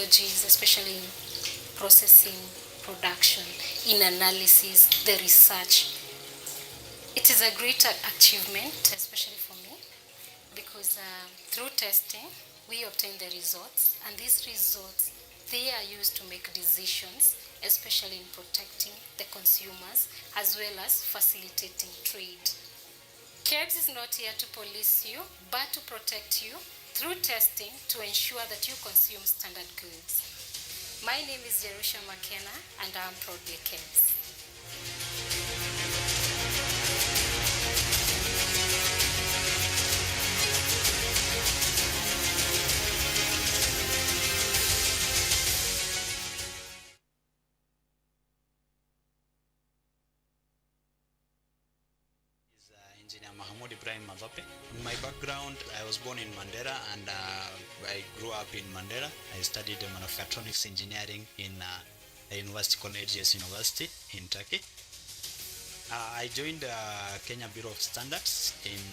technologies, especially in processing, production, in analysis, the research. It is a great achievement, especially for me, because through testing, we obtain the results, and these results, they are used to make decisions, especially in protecting the consumers, as well as facilitating trade. KEBS is not here to police you, but to protect you through testing to ensure that you consume standard goods. My name is Jerusha McKenna, and I am proudly KEBS. Engineer Mahmoud Ibrahim Mazope. In my background, I was born in Mandera and I grew up in Mandera. I studied mechatronics engineering in a university called AGS University in Turkey. I joined Kenya Bureau of Standards in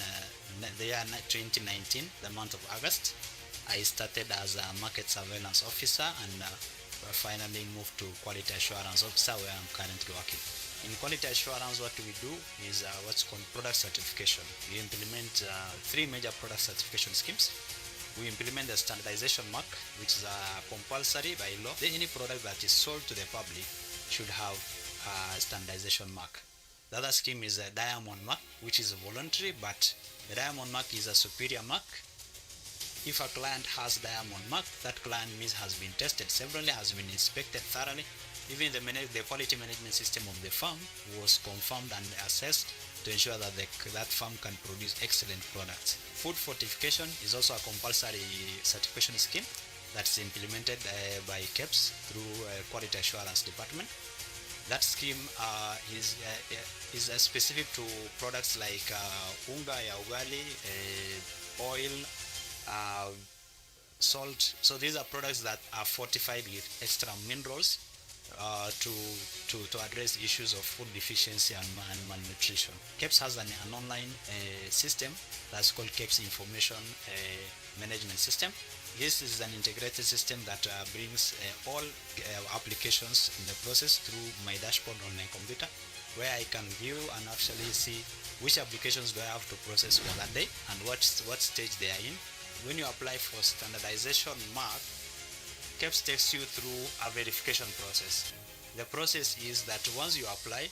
the year 2019, the month of August. I started as a market surveillance officer and finally moved to quality assurance officer, where I'm currently working. In quality assurance, what we do is what's called product certification. We implement three major product certification schemes. We implement the standardization mark, which is compulsory by law. Any product that is sold to the public should have a standardization mark. The other scheme is a diamond mark, which is voluntary, but the diamond mark is a superior mark. If a client has diamond mark, that client means has been tested severally, has been inspected thoroughly. Even the quality management system of the farm was confirmed and assessed to ensure that that farm can produce excellent products. Food fortification is also a compulsory certification scheme that's implemented by KEBS through Quality Assurance Department. That scheme is specific to products like unga ya ugali, oil, salt. So these are products that are fortified with extra minerals to address issues of food deficiency and malnutrition. KEBS has an online system that's called KEBS Information Management System. This is an integrated system that brings all applications in the process through my dashboard on my computer, where I can view and actually see which applications do I have to process for that day and what stage they are in. When you apply for standardization mark, KEBS takes you through a verification process. The process is that once you apply,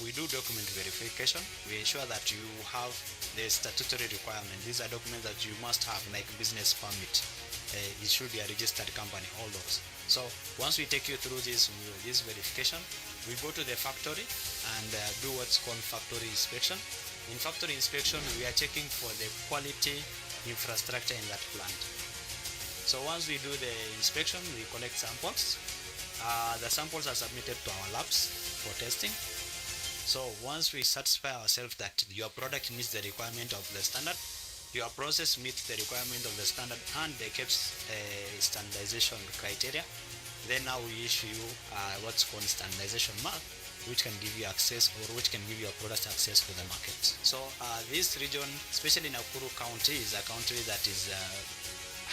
we do document verification. We ensure that you have the statutory requirement. These are documents that you must have, like business permit. It should be a registered company, all those. So once we take you through this verification, we go to the factory and do what's called factory inspection. In factory inspection, we are checking for the quality infrastructure in that plant. So once we do the inspection, we collect samples. The samples are submitted to our labs for testing. So once we satisfy ourselves that your product meets the requirement of the standard, your process meets the requirement of the standard and the KEBS standardization criteria, then now we issue you what's called standardization mark, which can give you access or which can give your product access to the market. So this region, especially Nakuru County, is a country that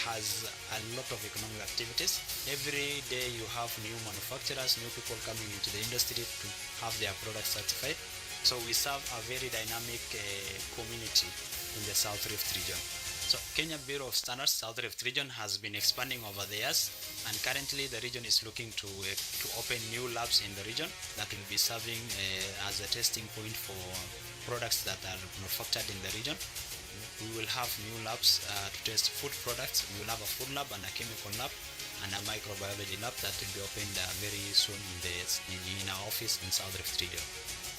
has a lot of economic activities. Every day you have new manufacturers, new people coming into the industry to have their products certified. So we serve a very dynamic community in the South Rift region. So Kenya Bureau of Standards South Rift region has been expanding over the years, and currently the region is looking to open new labs in the region that will be serving as a testing point for products that are manufactured in the region. We will have new labs to test food products. We will have a food lab and a chemical lab and a microbiology lab that will be opened very soon in our office in South Rift region.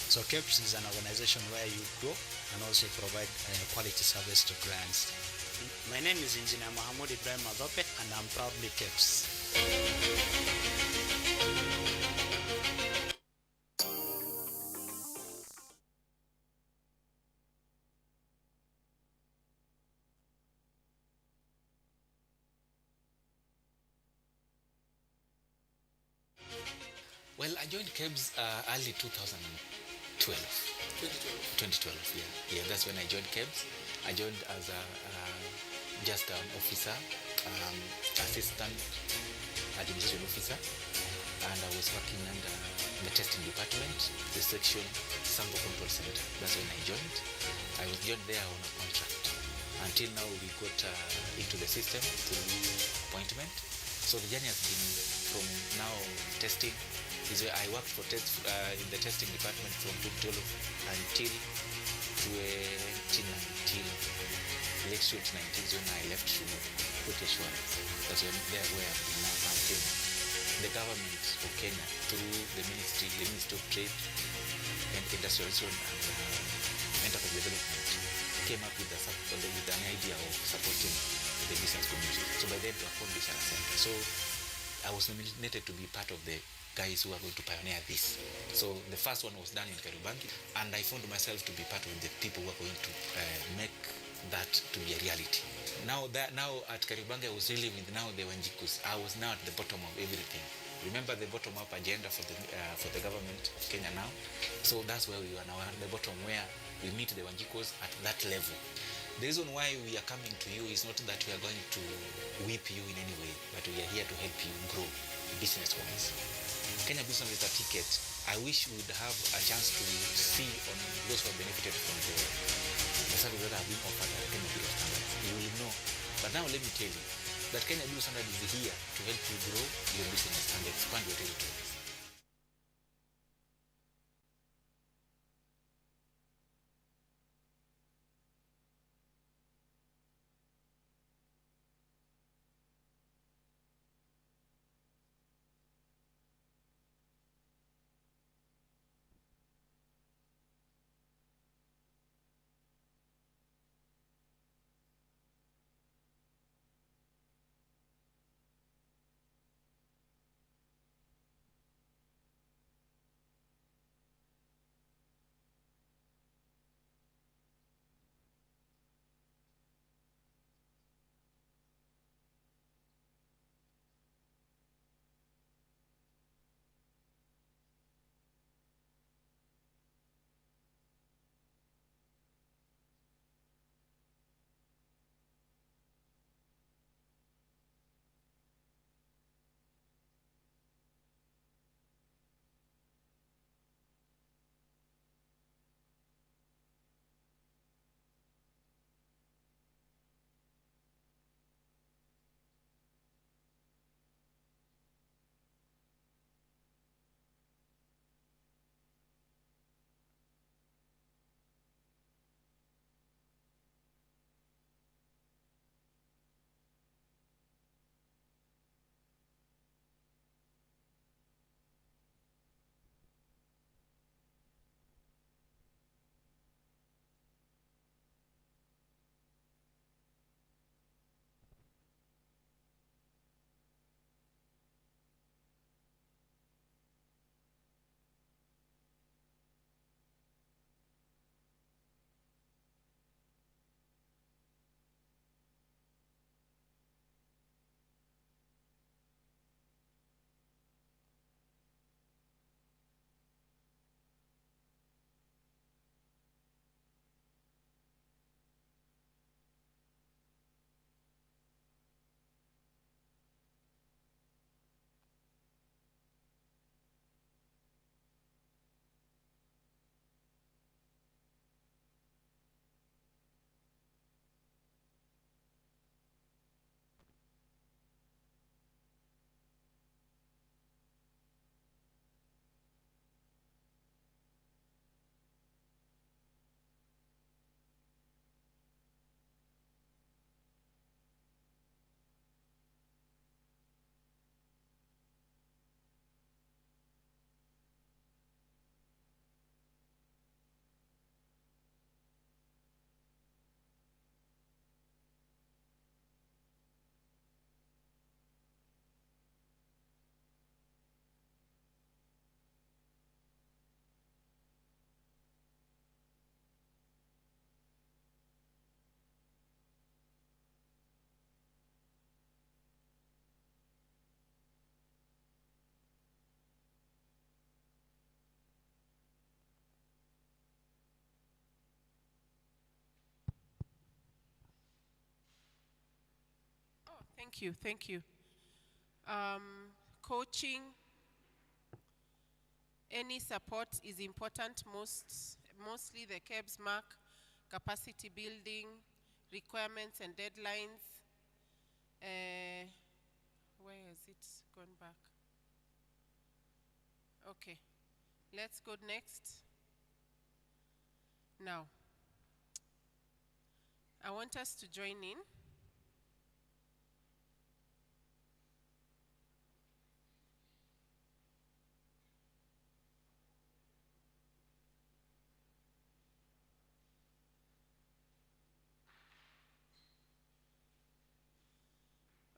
So KEBS is an organization where you go and also provide quality service to clients. My name is Engineer Mahmoud Ibrahim Mazope, and I'm proudly KEBS. Well, I joined KEBS early 2012. 2012, yeah. Yeah, that's when I joined KEBS. I joined as just an officer, assistant. administration officer, and I was working under the testing department, the section sample control center. That's when I joined. I was joined there on a contract. Until now, we got into the system through appointment. So the journey has been from now testing. Is where I worked for in the testing department from 2012 until 2019. Late 2019 is when I left to put assurance. That's when there where I've been now until the government of Kenya through the Ministry of Trade and Industrialization and Enterprise Development came up with an idea of supporting the business community. So by then, we formed this center. So I was nominated to be part of the guys who are going to pioneer this. So the first one was done in Kariobangi, and I found myself to be part of the people who are going to make that to be a reality. Now at Kariobangi, I was really with now the Wanjikus. I was now at the bottom of everything. Remember the bottom-up agenda for the government of Kenya now? So that's where we are now, at the bottom, where we meet the Wanjikos at that level. The reason why we are coming to you is not that we are going to whip you in any way, but we are here to help you grow business-wise. Kenya Business is a ticket. I wish we would have a chance to see on those who have benefited from the services that have been offered at Kenya Bureau of Standards. You will know. But now let me tell you that Kenya Bureau of Standards is here to help you grow your business and expand your territories. Thank you, thank you. Um, Coaching, any support is important, mostly the KEBS mark, capacity building, requirements and deadlines. Where has it gone back? Okay, let's go next. Now, I want us to join in.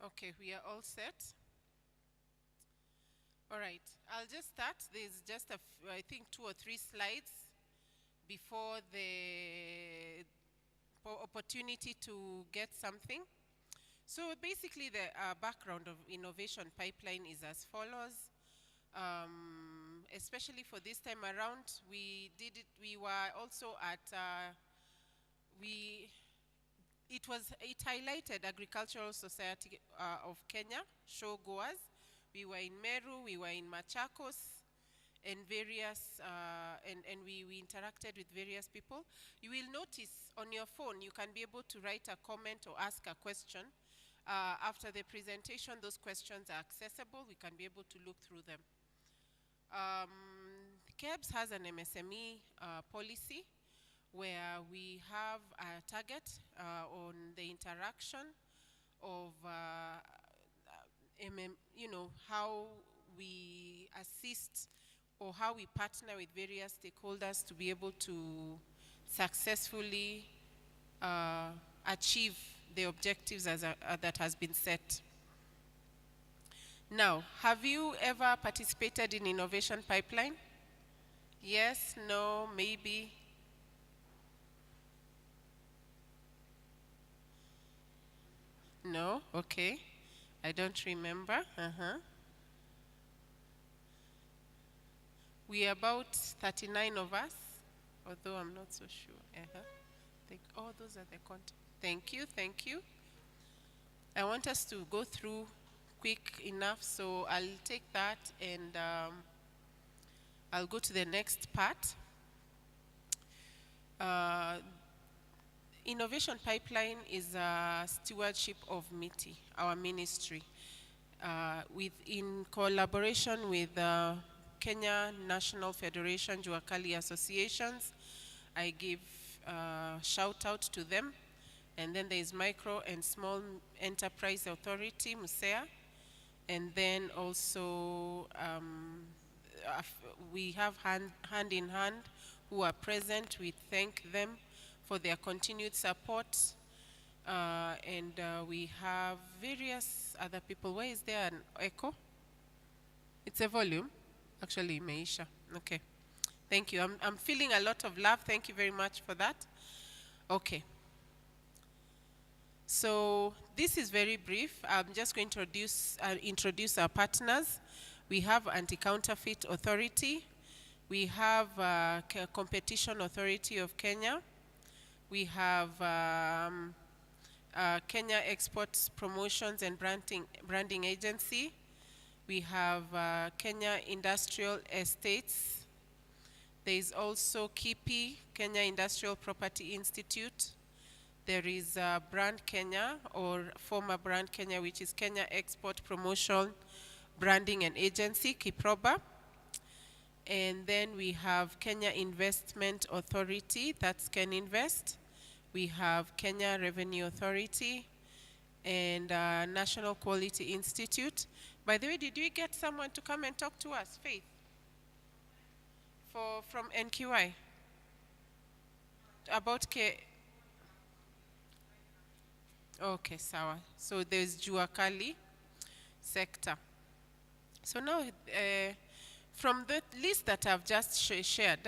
Okay, we are all set. All right, I'll just start. There's just I think 2 or 3 slides before the opportunity to get something. So basically the background of Innovation Pipeline is as follows. Especially for this time around, we were also at, it highlighted Agricultural Society of Kenya, show goers. We were in Meru, we were in Machakos, and various, and we interacted with various people. You will notice on your phone, you can be able to write a comment or ask a question. After the presentation, those questions are accessible. We can be able to look through them. KEBS has an MSME policy where we have a target on the interaction of, how we assist or how we partner with various stakeholders to be able to successfully achieve the objectives that has been set. Now, have you ever participated in Innovation Pipeline? Yes, no, maybe? No, okay. I don't remember. We are about 39 of us, although I'm not so sure. Those are the content. Thank you, thank you. I want us to go through quick enough, so I'll take that and I'll go to the next part. Innovation Pipeline is a stewardship of MITI, our ministry, in collaboration with Kenya National Federation Jua Kali Associations. I give shout out to them. And then there is Micro and Small Enterprise Authority, MUSEA. And then also we have hand in hand who are present. We thank them for their continued support. And we have various other people. Where is there an echo? It's a volume. Actually, Meisha. Okay. Thank you. I'm feeling a lot of love. Thank you very much for that. Okay. So this is very brief. I'm just going to introduce our partners. We have Anti-Counterfeit Authority. We have Competition Authority of Kenya. We have Kenya Export Promotions and Branding Agency. We have Kenya Industrial Estates. There is also KIPI, Kenya Industrial Property Institute. There is Brand Kenya, or former Brand Kenya, which is Kenya Export Promotion, Branding and Agency, KIPROBA. And then we have Kenya Investment Authority, that's KenInvest. We have Kenya Revenue Authority and National Quality Institute. By the way, did we get someone to come and talk to us, Faith? From NQI? About Okay, sawa. So there's Jua Kali sector. So now, from the list that I've just shared,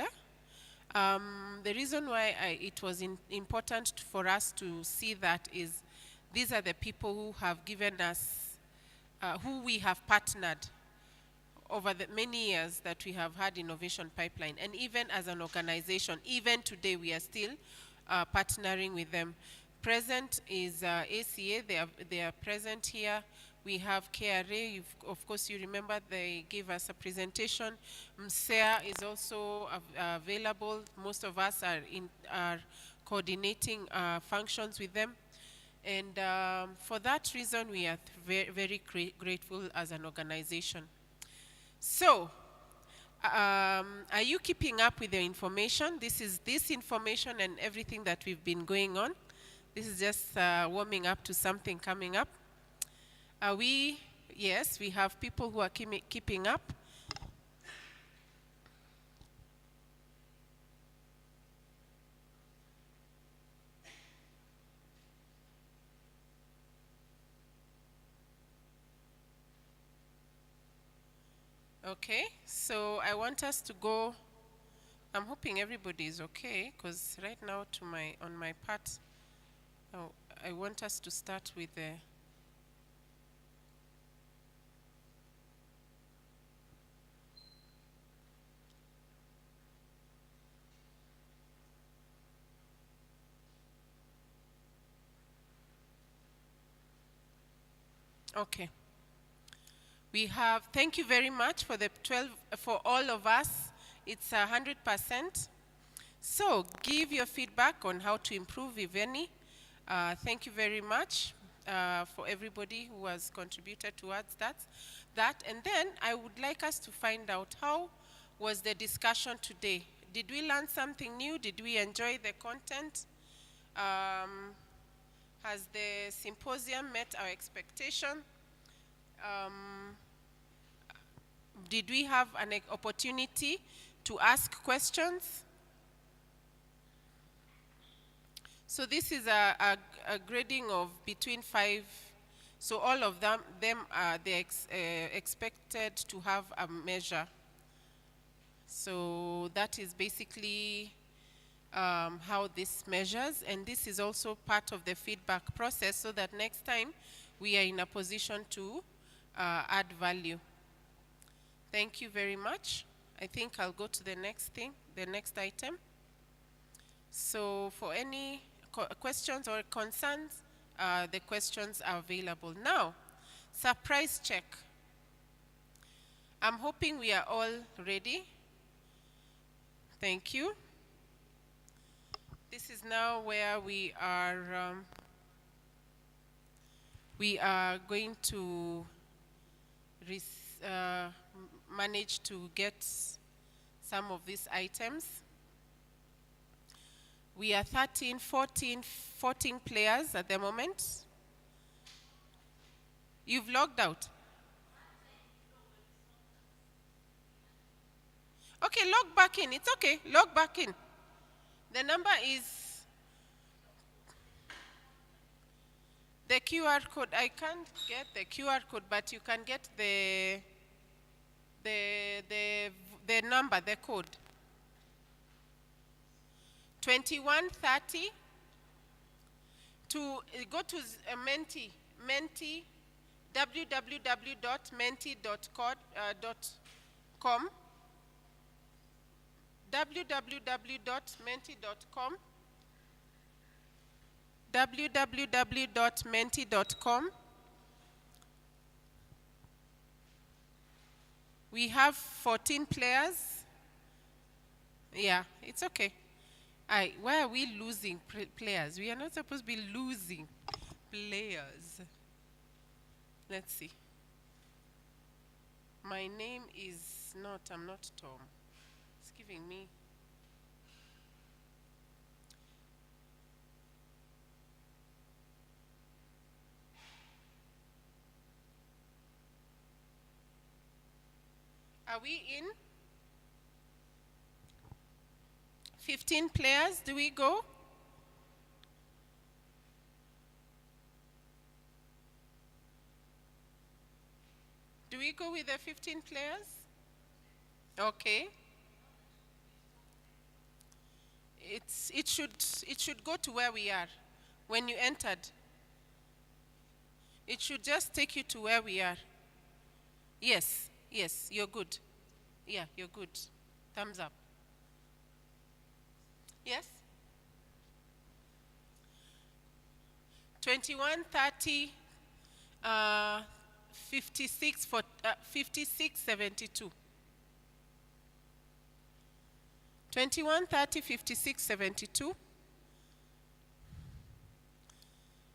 the reason why it was important for us to see that is these are the people who have given us, who we have partnered over the many years that we have had Innovation Pipeline. And even as an organization, even today we are still partnering with them. Present is ACA, they are present here. We have KRA, of course you remember they gave us a presentation. MSEA is also available. Most of us are coordinating functions with them. And for that reason, we are very, very grateful as an organization. So, are you keeping up with the information? This is this information and everything that we've been going on. This is just warming up to something coming up. Are we? Yes, we have people who are keeping up. Okay, so I want us to go. I'm hoping everybody is okay, because right now on my part, I want us to start with the okay. We have, thank you very much for the 12, for all of us. It's 100%. So give your feedback on how to improve, if any. Thank you very much for everybody who has contributed towards that. And then I would like us to find out, how was the discussion today? Did we learn something new? Did we enjoy the content? Has the symposium met our expectation? Did we have an opportunity to ask questions? So this is a grading of between 5. So all of them are expected to have a measure. So that is basically how this measures, and this is also part of the feedback process, so that next time we are in a position to add value. Thank you very much. I think I'll go to the next thing, the next item. So for any questions or concerns, the questions are available. Now, surprise check. I'm hoping we are all ready. Thank you. This is now where we are going to manage to get some of these items. We are 14 players at the moment. You've logged out? Okay, log back in. It's okay, log back in. The number is the QR code. I can't get the QR code, but you can get the number, the code. 2130. To go to Menti, www.menti.com, www.menti.com, www.menti.com. We have 14 players. Yeah, it's okay. Why are we losing players? We are not supposed to be losing players. Let's see. My name is not, I'm not Tom. It's giving me. Are we in? 15 players, do we go? Do we go with the 15 players? Okay. It should go to where we are. When you entered, it should just take you to where we are. Yes, yes, you're good. Yeah, you're good. Thumbs up. Yes? 2130 5672. 21, 30, 56, 72.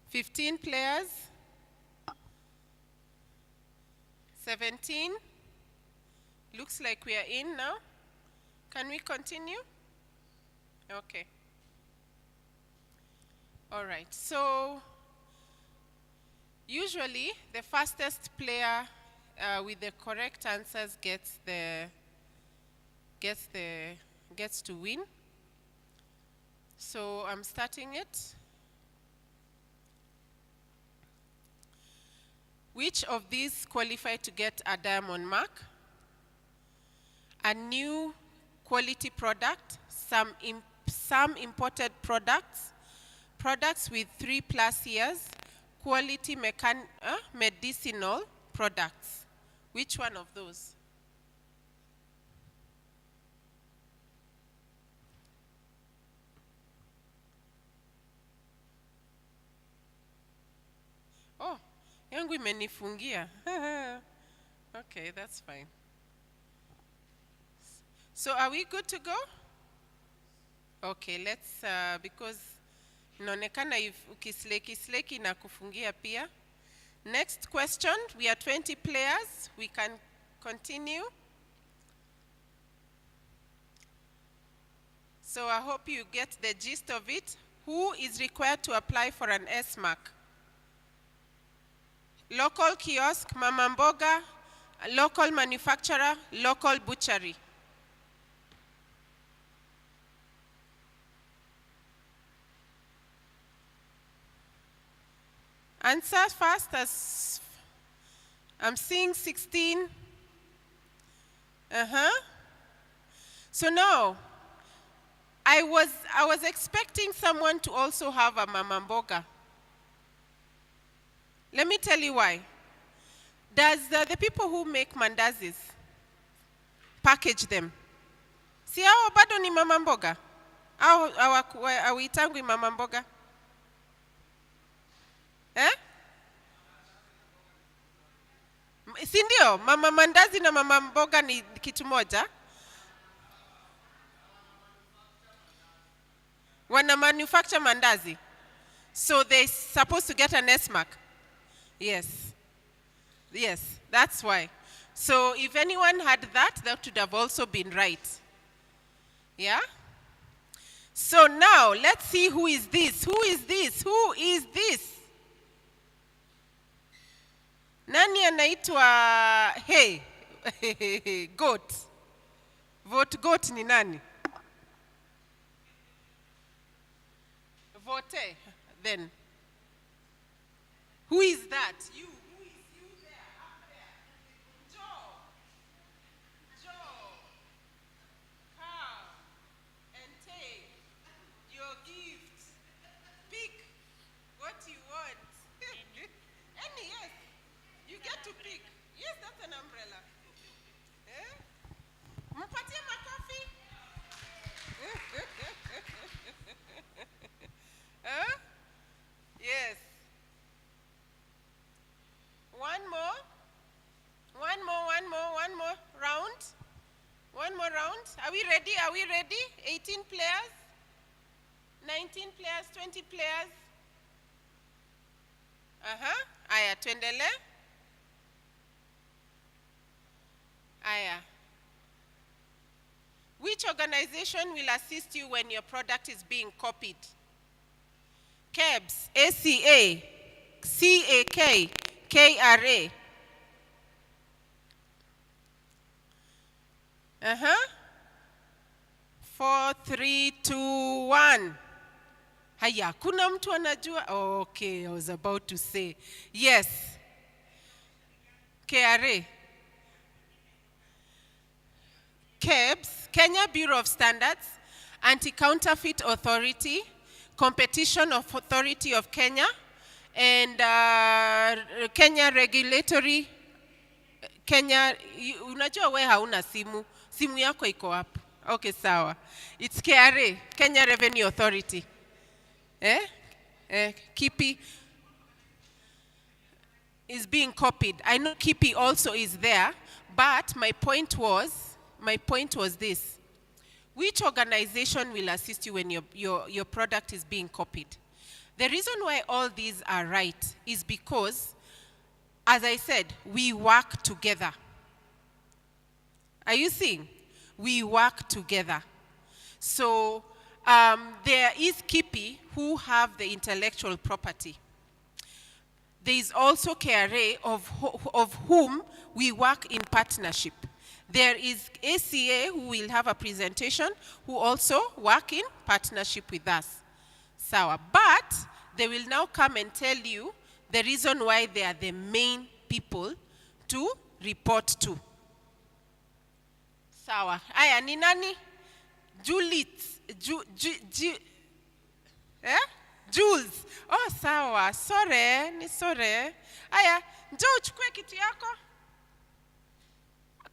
15 players. 17. Looks like we are in now. Can we continue? Okay. All right. So usually the fastest player with the correct answers gets to win. So I'm starting it. Which of these qualify to get a diamond mark? A new quality product, some imported products, products with 3+ years, quality medicinal products. Which one of those? Oh, yangu imenifungia. Okay, that's fine. So are we good to go? Okay, let's, because inaonekana ukisleki na kufungia pia. Next question, we are 20 players. We can continue. So I hope you get the gist of it. Who is required to apply for an S mark? Local kiosk, mama mboga, local manufacturer, local butchery. Answer fast as I'm seeing 16. So now, I was expecting someone to also have a mama mboga. Let me tell you why. Does the people who make mandazis package them? Si hao bado ni mama mboga? Au hawitangwi mama mboga? Si ndio? Mama mandazi na mama mboga ni kitu moja? Wana manufacture mandazi. So they're supposed to get an S mark. Yes. Yes, that's why. So if anyone had that, that would have also been right. Yeah? So now, let's see who is this. Who is this? Who is this? Nani anaitwa hey goat? Vote goat ni nani? Vote then. Who is that? You. Who is you there? Up there. Joe. Come and take your gift. Pick what you want. Any, yes. You get to pick. Yes, that's an umbrella. Mpatie makofi. Yes. One more round. One more round. Are we ready? 18 players? 19 players? 20 players? Aya, tuendele. Aya. Which organization will assist you when your product is being copied? KEBS, ACA, CAK, KRA. 4, 3, 2, 1. Haya, kuna mtu anajua? Okay, I was about to say. Yes. KRA. KEBS, Kenya Bureau of Standards, Anti-Counterfeit Authority, Competition Authority of Kenya, and Kenya Regulatory, Kenya, unajua we hauna simu, simu yako iko hapo. Okay, sawa. It's KRA, Kenya Revenue Authority. Kipi? is being copied. I know KEBS also is there, but my point was this. Which organization will assist you when your product is being copied? The reason why all these are right is because, as I said, we work together. Are you seeing? We work together. So there is KEBS who have the intellectual property. There is also KRA of whom we work in partnership. There is ACA who will have a presentation who also work in partnership with us. Sawa. But they will now come and tell you the reason why they are the main people to report to. Sawa. Aya, ni nani? Jules. Jules. Oh, sawa. Sorry. Aya, njoo uchukue kitu yako.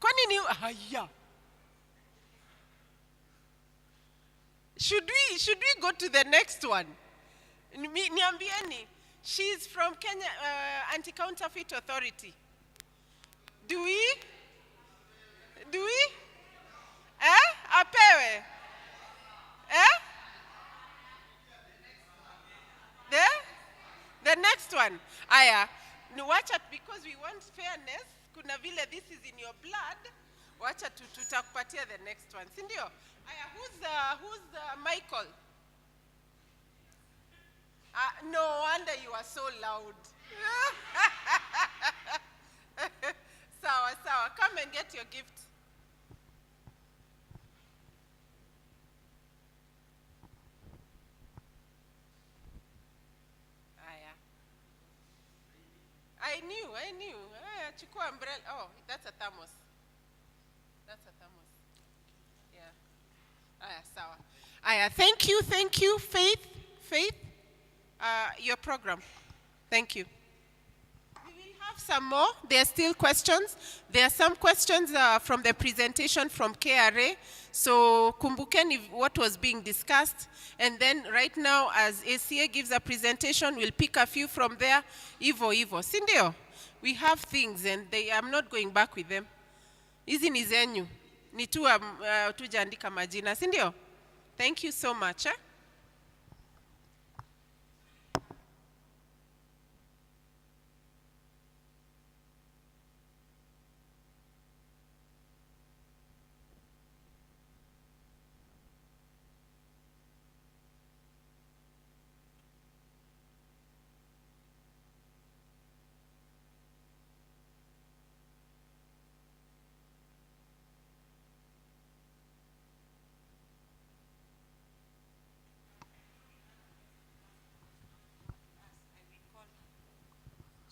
Kwa nini? Haya. Should we go to the next one? Niambieni. She's from Kenya Anti-Counterfeit Authority. Do we? Apewe? The next one. Aya, wacha, because we want fairness, kuna vile this is in your blood, wacha tutakupatia the next one. Si ndio? Aya, who's Michael? No wonder you are so loud. Sawa. Come and get your gift. I knew. Chukua umbrella. Oh, that's a thermos. Yeah. Sawa. Aya, thank you, Faith. Your program. Thank you. We will have some more. There are still questions. There are some questions from the presentation from KRA. So kumbukeni what was being discussed. And then right now, as ACA gives a presentation, we'll pick a few from there. Ivo. Sindio, we have things and I'm not going back with them. Hizi ni zenyu. Ni tu tujaandika majina. Sindio? Thank you so much.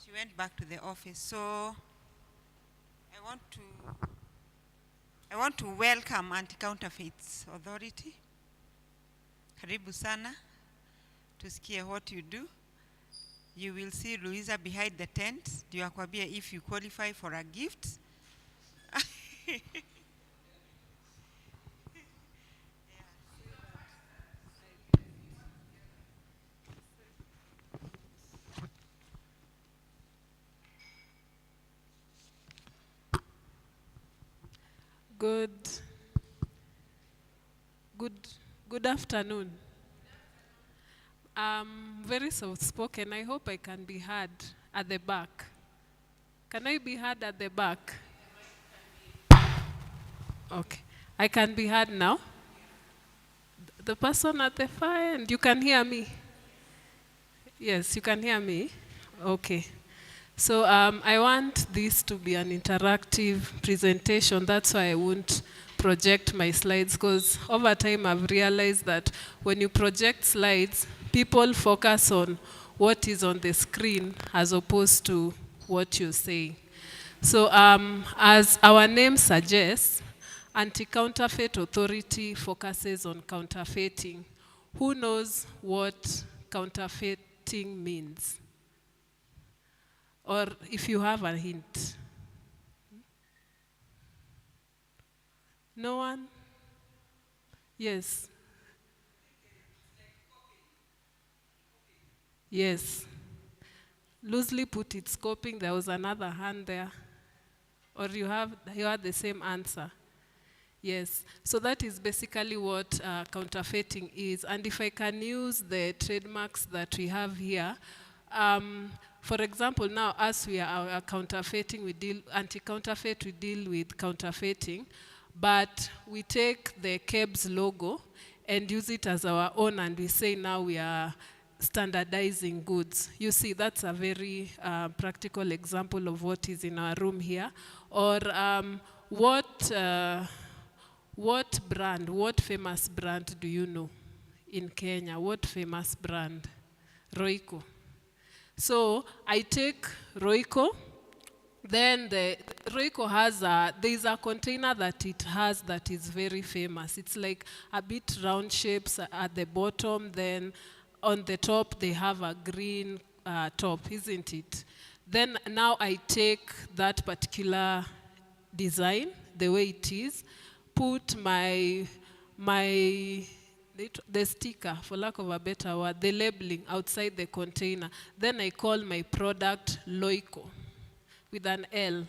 She went back to the office. So I want to welcome Anti-Counterfeits Authority. Karibu sana. Tusikie what you do. You will see Louisa behind the tent. Do you akwambia if you qualify for a gift? Good afternoon. I'm very soft-spoken. I hope I can be heard at the back. Can I be heard at the back? Okay. I can be heard now. The person at the far end, you can hear me? Yes, you can hear me? Okay. So I want this to be an interactive presentation. That's why I won't project my slides, because over time I've realized that when you project slides, people focus on what is on the screen as opposed to what you say. So as our name suggests, Anti-Counterfeit Authority focuses on counterfeiting. Who knows what counterfeiting means? Or if you have a hint. No one? Yes. Yes. loosely put, it's copying. There was another hand there. Or you had the same answer. Yes, so that is basically what counterfeiting is. And if I can use the trademarks that we have here, for example, now as we are counterfeiting, anti-counterfeit, we deal with counterfeiting, but we take the KEBS logo and use it as our own, and we say now we are standardizing goods. You see, that's a very practical example of what is in our room here. Or what famous brand do you know in Kenya? What famous brand? Royco. So I take Royco, then Royco has there's a container that it has that is very famous. It's like a bit round shapes at the bottom, then on the top they have a green top, isn't it? Then now I take that particular design, the way it is, put the sticker, for lack of a better word, the labeling outside the container. Then I call my product Loico with an L.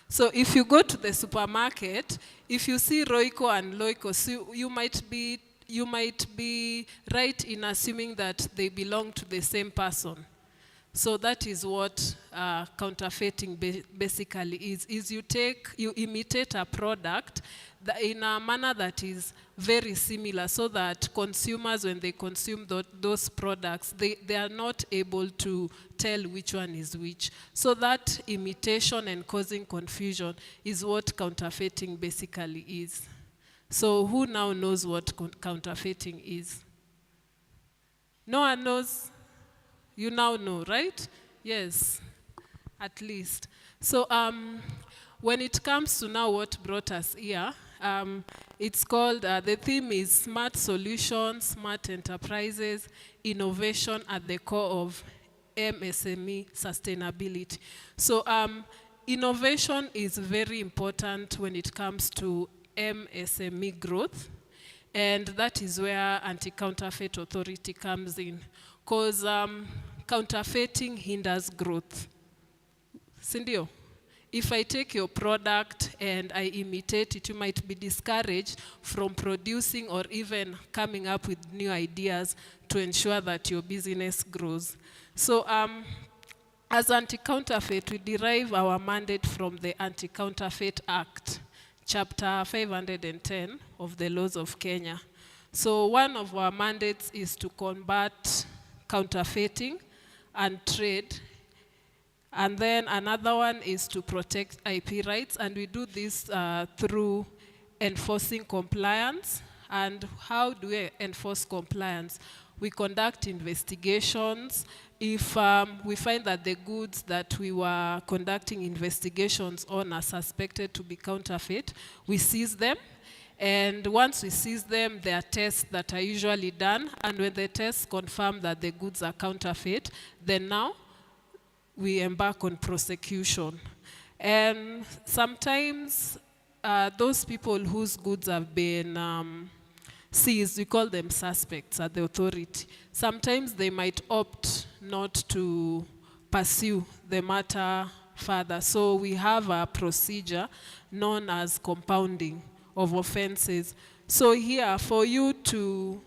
So if you go to the supermarket, if you see Royco and Loico, so you might be right in assuming that they belong to the same person. So that is what counterfeiting basically is you imitate a product in a manner that is very similar, so that consumers, when they consume those products, they are not able to tell which one is which. So that imitation and causing confusion is what counterfeiting basically is. So who now knows what counterfeiting is? No one knows? You now know, right? Yes, at least. So when it comes to now what brought us here, it's called, the theme is Smart Solutions, Smart Enterprises, Innovation at the Core of MSME Sustainability. So innovation is very important when it comes to MSME growth, and that is where Anti-Counterfeit Authority comes in, because counterfeiting hinders growth. Sindio? If I take your product and I imitate it, you might be discouraged from producing or even coming up with new ideas to ensure that your business grows. So as Anti-Counterfeit, we derive our mandate from the Anti-Counterfeit Act, Chapter 510 of the laws of Kenya. So one of our mandates is to combat counterfeiting and trade. And then another one is to protect IP rights, and we do this through enforcing compliance. And how do we enforce compliance? We conduct investigations. If we find that the goods that we were conducting investigations on are suspected to be counterfeit, we seize them. And once we seize them, there are tests that are usually done. And when the tests confirm that the goods are counterfeit, then now we embark on prosecution. And sometimes those people whose goods have been seized, we call them suspects at the authority. Sometimes they might opt not to pursue the matter further. So we have a procedure known as compounding of offenses. So here, for you to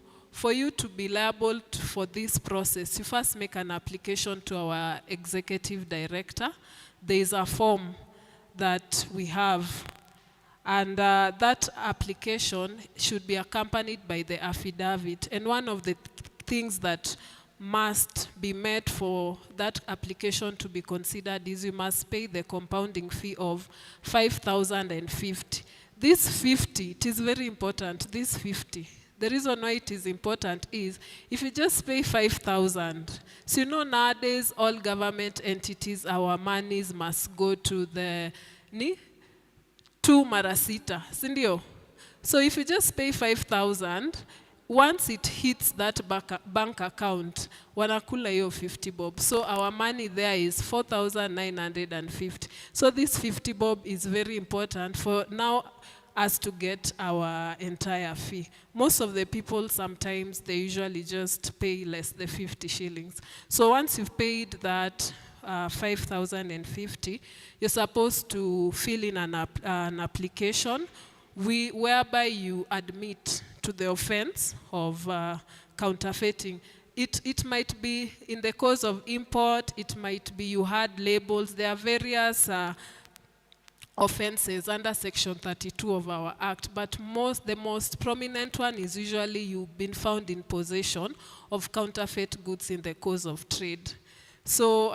be liable for this process, you first make an application to our executive director. There is a form that we have, and that application should be accompanied by the affidavit. And one of the things that must be met for that application to be considered is you must pay the compounding fee of 5,050. This 50, it is very important, this 50. The reason why it is important is if you just pay 5,000, so you know nowadays all government entities, our monies must go to the 2 mara sita, sindio? So if you just pay 5,000, once it hits that bank account, wanakula yo 50 bob. So our money there is 4,950. So this 50 bob is very important for now us to get our entire fee. Most of the people, sometimes they usually just pay less, the 50 shillings. So once you've paid that 5,050, you're supposed to fill in an application whereby you admit to the offense of counterfeiting. It might be in the cause of import, it might be you had labels. There are various offenses under Section 32 of our Act, but the most prominent one is usually you've been found in possession of counterfeit goods in the course of trade. So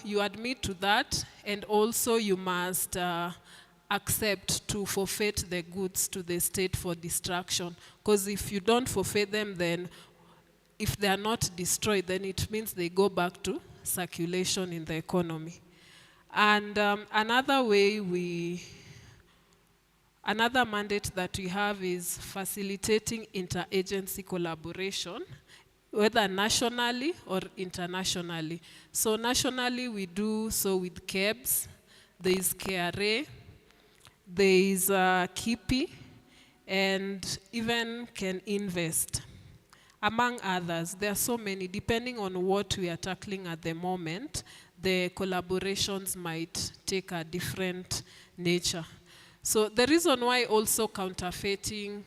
you admit to that, and also you must accept to forfeit the goods to the state for destruction. Because if you don't forfeit them, then if they are not destroyed, then it means they go back to circulation in the economy. And another mandate that we have is facilitating interagency collaboration, whether nationally or internationally. So nationally, we do so with KEBS, there is KRA, there is KEPS, and even Can Invest. Among others, there are so many. Depending on what we are tackling at the moment, the collaborations might take a different nature. So the reason why also counterfeiting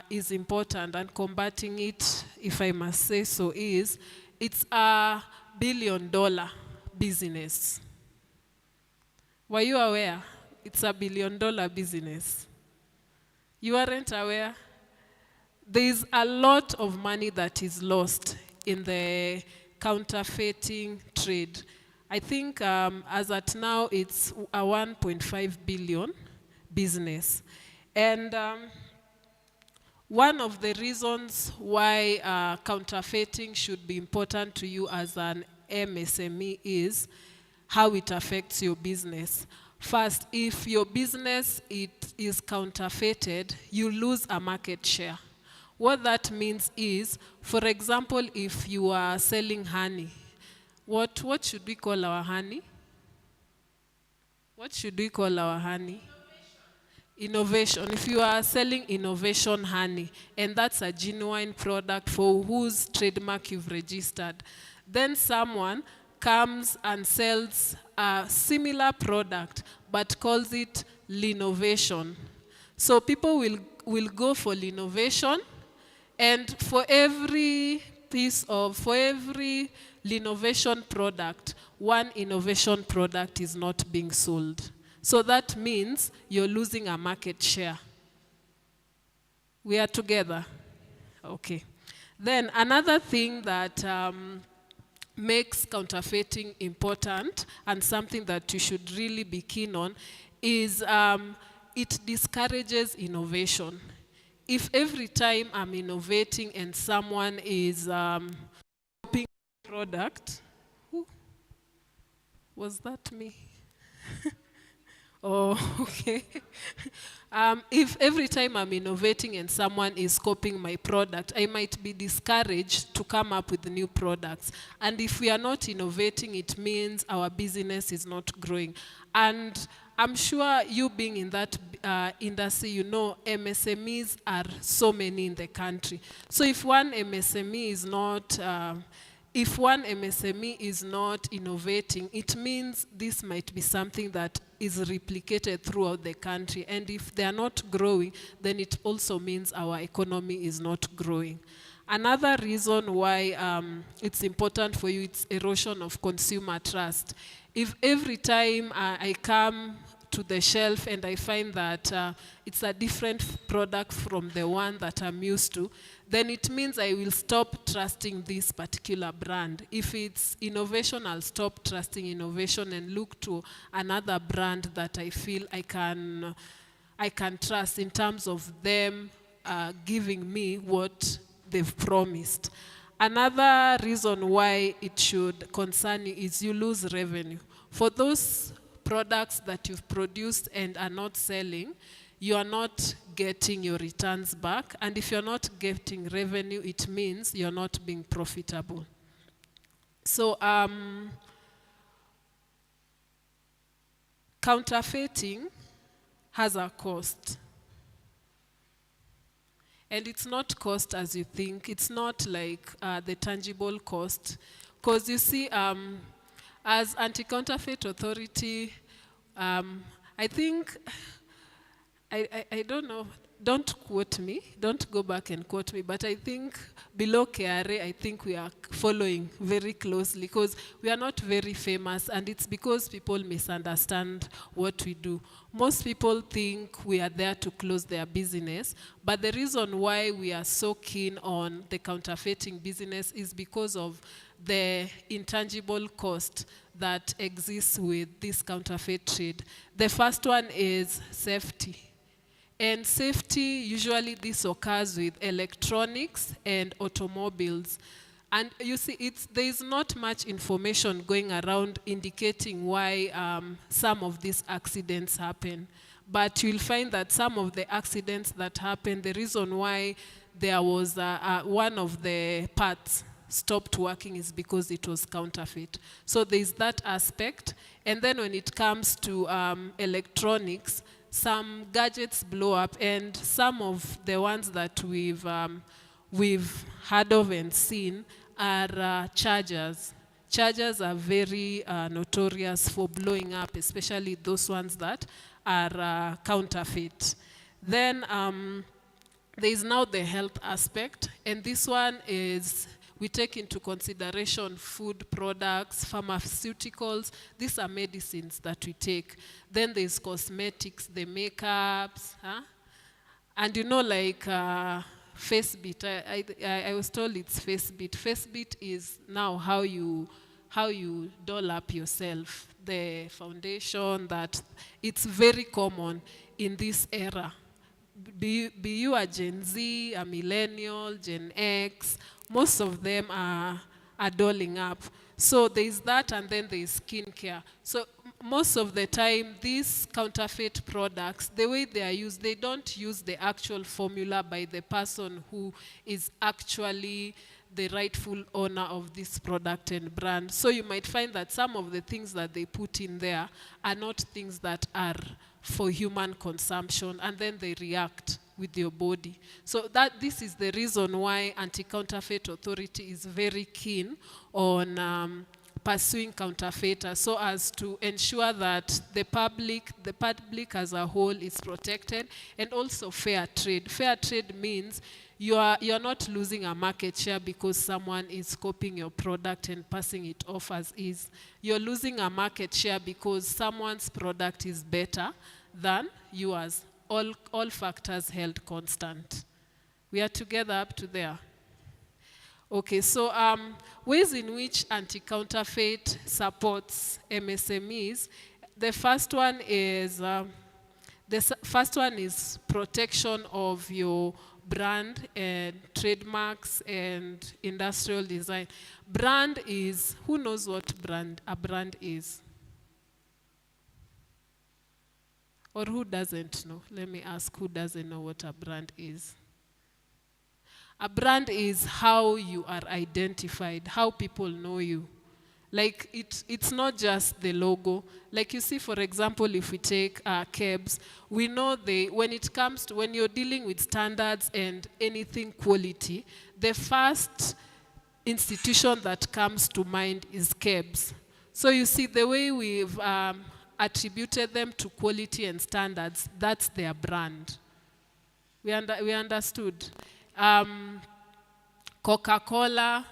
is important and combating it, if I must say so, is it's a billion-dollar business. Were you aware? It's a billion-dollar business. You aren't aware? There's a lot of money that is lost in the counterfeiting trade. I think as at now, it's a 1.5 billion business. And one of the reasons why counterfeiting should be important to you as an MSME is how it affects your business. First, if your business is counterfeited, you lose a market share. What that means is, for example, if you are selling honey, what should we call our honey? What should we call our honey? Innovation. If you are selling innovation honey, and that's a genuine product for whose trademark you've registered, then someone comes and sells a similar product, but calls it Linovation. So people will go for Linovation, and for every Linovation product, one innovation product is not being sold. So that means you're losing a market share. We are together? Okay. Then another thing that makes counterfeiting important and something that you should really be keen on is it discourages innovation. If every time I'm innovating and someone is copying product, was that me? Oh, okay. If every time I'm innovating and someone is copying my product, I might be discouraged to come up with new products. And if we are not innovating, it means our business is not growing. And I'm sure you being in that industry, you know MSMEs are so many in the country. So if one MSME is not innovating, it means this might be something that is replicated throughout the country. And if they are not growing, then it also means our economy is not growing. Another reason why it's important for you, it's erosion of consumer trust. If every time I come to the shelf and I find that it's a different product from the one that I'm used to, then it means I will stop trusting this particular brand. If it's innovation, I'll stop trusting innovation and look to another brand that I feel I can trust in terms of them giving me what they've promised. Another reason why it should concern you is you lose revenue. For those products that you've produced and are not selling, you are not getting your returns back. And if you're not getting revenue, it means you're not being profitable. So counterfeiting has a cost. And it's not cost as you think. It's not like the tangible cost. Because you see, As Anti-Counterfeit Authority, I think, I don't know, don't quote me, don't go back and quote me, but I think below KRA, I think we are following very closely because we are not very famous, and it's because people misunderstand what we do. Most people think we are there to close their business, but the reason why we are so keen on the counterfeiting business is because of the intangible cost that exists with this counterfeit trade. The first one is safety. And safety, usually this occurs with electronics and automobiles. And you see, there is not much information going around indicating why some of these accidents happen. But you'll find that some of the accidents that happen, the reason why there was one of the parts stopped working is because it was counterfeit. So there's that aspect. And then when it comes to electronics, some gadgets blow up, and some of the ones that we've heard of and seen are chargers. Chargers are very notorious for blowing up, especially those ones that are counterfeit. Then there is now the health aspect, and this one is we take into consideration food products, pharmaceuticals. These are medicines that we take. Then there's cosmetics, the makeups, and you know, like face beat. I was told it's face beat. Face beat is now how you doll up yourself. The foundation that it's very common in this era. Be you a Gen Z, a millennial, Gen X, most of them are dolling up. So there's that, and then there's skincare. So most of the time, these counterfeit products, the way they are used, they don't use the actual formula by the person who is actually the rightful owner of this product and brand. So you might find that some of the things that they put in there are not things that are for human consumption, and then they react with your body. So this is the reason why Anti-Counterfeit Authority is very keen on pursuing counterfeiters, so as to ensure that the public as a whole is protected, and also fair trade. Fair trade means you're not losing a market share because someone is copying your product and passing it off as is. You're losing a market share because someone's product is better than yours. All factors held constant. We are together up to there. Okay, so ways in which anti-counterfeit supports MSMEs. The first one is protection of your brand and trademarks and industrial design. Brand is, who knows what a brand is? Or who doesn't know? Let me ask who doesn't know what a brand is. A brand is how you are identified, how people know you. Like, it's not just the logo. Like, you see, for example, if we take KEBS, we know when it comes to, when you're dealing with standards and anything quality, the first institution that comes to mind is KEBS. So you see, the way we've attributed them to quality and standards, that's their brand. We understood. Coca-Cola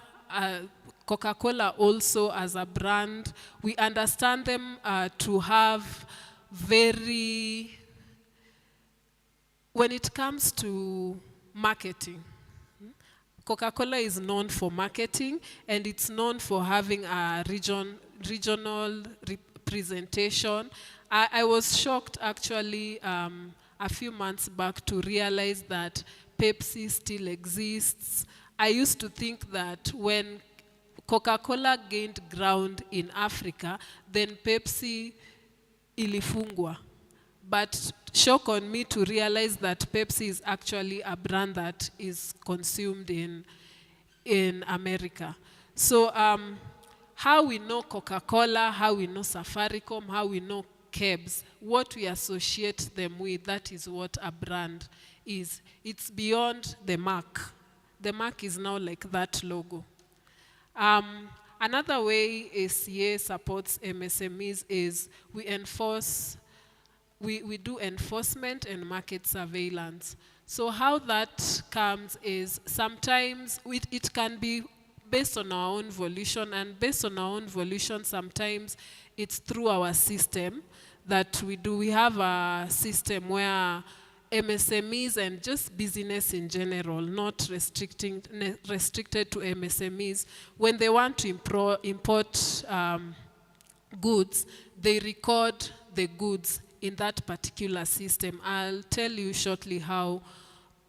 also as a brand, we understand them to have when it comes to marketing, Coca-Cola is known for marketing, and it's known for having a regional representation. I was shocked actually a few months back to realize that Pepsi still exists. I used to think that when Coca-Cola gained ground in Africa, then Pepsi ilifungwa. But shock on me to realize that Pepsi is actually a brand that is consumed in America. So how we know Coca-Cola, how we know Safaricom, how we know KEBS, what we associate them with, that is what a brand is. It's beyond the mark. The mark is now like that logo. Another way ACA supports MSMEs is we do enforcement and market surveillance. So how that comes is sometimes it can be based on our own volition, and based on our own volition, sometimes it's through our system that we do. We have a system where MSMEs and just business in general, not restricted to MSMEs, when they want to import goods, they record the goods in that particular system. I'll tell you shortly how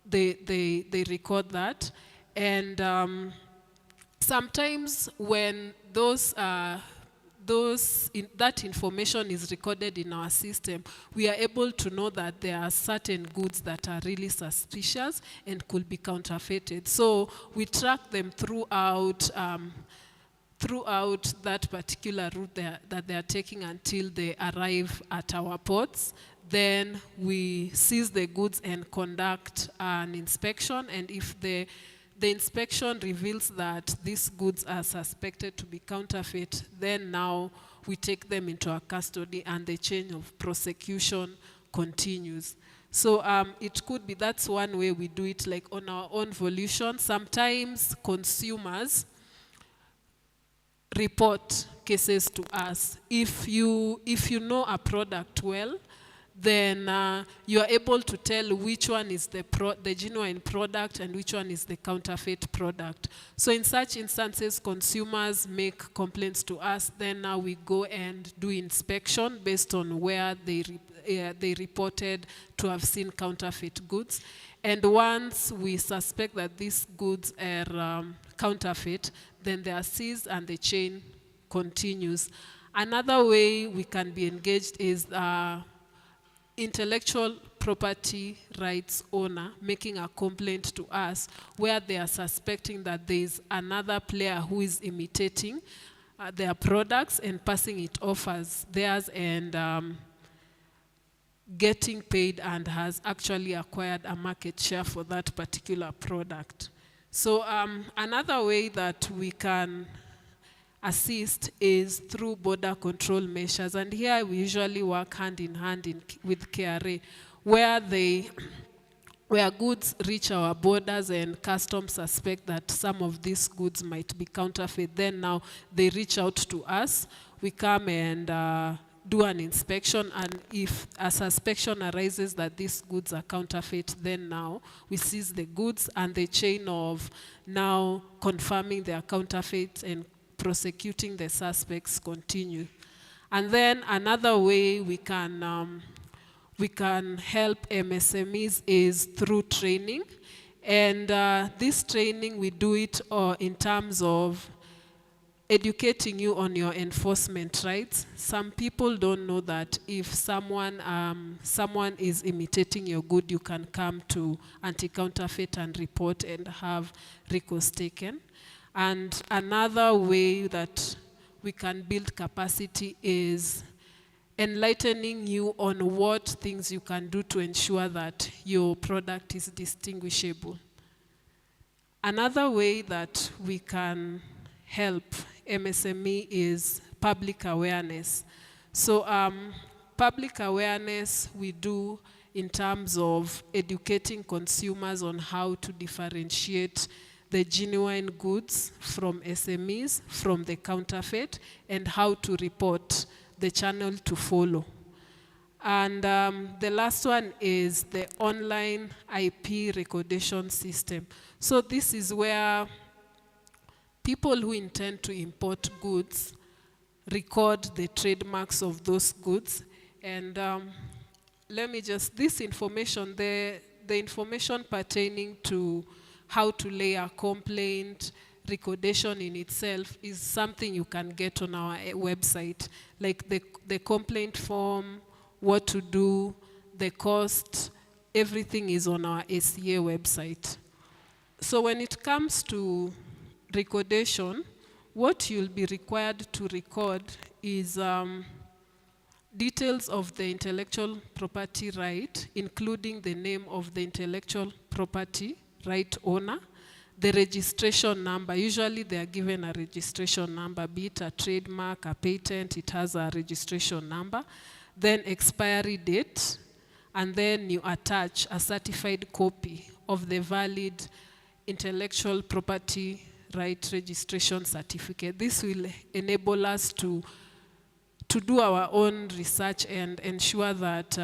they record that. And sometimes when that information is recorded in our system, we are able to know that there are certain goods that are really suspicious and could be counterfeited. So we track them throughout that particular route that they are taking until they arrive at our ports. Then we seize the goods and conduct an inspection, and if the inspection reveals that these goods are suspected to be counterfeit, then now we take them into our custody and the chain of prosecution continues. So it could be, that's one way we do it, like on our own volition. Sometimes consumers report cases to us. If you know a product well, then you are able to tell which one is the genuine product and which one is the counterfeit product. So in such instances, consumers make complaints to us, then now we go and do inspection based on where they reported to have seen counterfeit goods. And once we suspect that these goods are counterfeit, then they are seized and the chain continues. Another way we can be engaged is intellectual property rights owner making a complaint to us where they are suspecting that there is another player who is imitating their products and passing it off as theirs, and getting paid and has actually acquired a market share for that particular product. So another way that we can assist is through border control measures, and here we usually work hand in hand with KRA, where goods reach our borders and customs suspect that some of these goods might be counterfeit. Then now they reach out to us, we come and do an inspection, and if a suspicion arises that these goods are counterfeit, then now we seize the goods, and the chain of now confirming they are counterfeit and prosecuting the suspects continue. And then another way we can help MSMEs is through training, and this training we do it in terms of educating you on your enforcement rights. Some people don't know that if someone is imitating your good, you can come to anti-counterfeit and report and have recourse taken. And another way that we can build capacity is enlightening you on what things you can do to ensure that your product is distinguishable. Another way that we can help MSME is public awareness. So public awareness we do in terms of educating consumers on how to differentiate the genuine goods from SMEs, from the counterfeit, and how to report, the channel to follow. And the last one is the online IP recordation system. So this is where people who intend to import goods record the trademarks of those goods. And let me just, this information, the information pertaining to how to lay a complaint, recordation in itself is something you can get on our website. Like the complaint form, what to do, the cost, everything is on our ACA website. So when it comes to recordation, what you'll be required to record is details of the intellectual property right, including the name of the intellectual property right owner, the registration number. Usually they are given a registration number, be it a trademark, a patent, it has a registration number. Then expiry date, and then you attach a certified copy of the valid intellectual property right registration certificate. This will enable us to do our own research and ensure that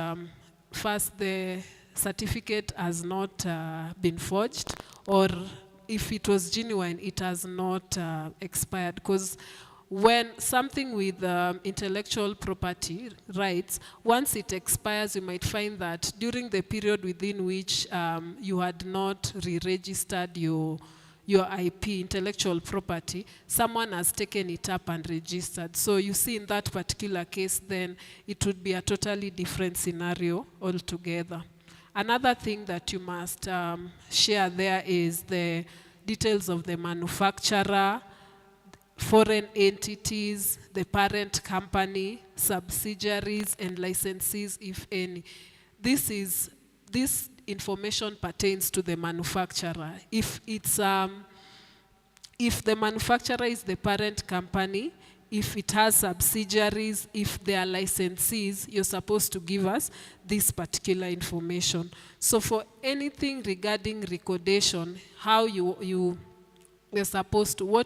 first the certificate has not been forged, or if it was genuine, it has not expired. Because when something with intellectual property rights, once it expires, you might find that during the period within which you had not re-registered your IP, intellectual property, someone has taken it up and registered. So you see in that particular case, then it would be a totally different scenario altogether. Another thing that you must share there is the details of the manufacturer, foreign entities, the parent company, subsidiaries, and licensees, if any. This information pertains to the manufacturer. If the manufacturer is the parent company, if it has subsidiaries, if they are licensees, you're supposed to give us this particular information. So for anything regarding recordation, how what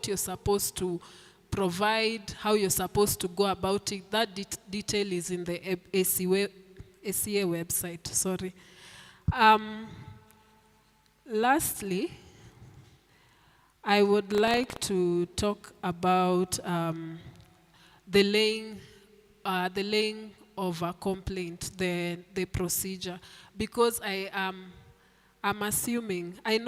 you're supposed to provide, how you're supposed to go about it, that detail is in the ACA website, sorry. Lastly, I would like to talk about the laying of a complaint, the procedure, because I'm assuming and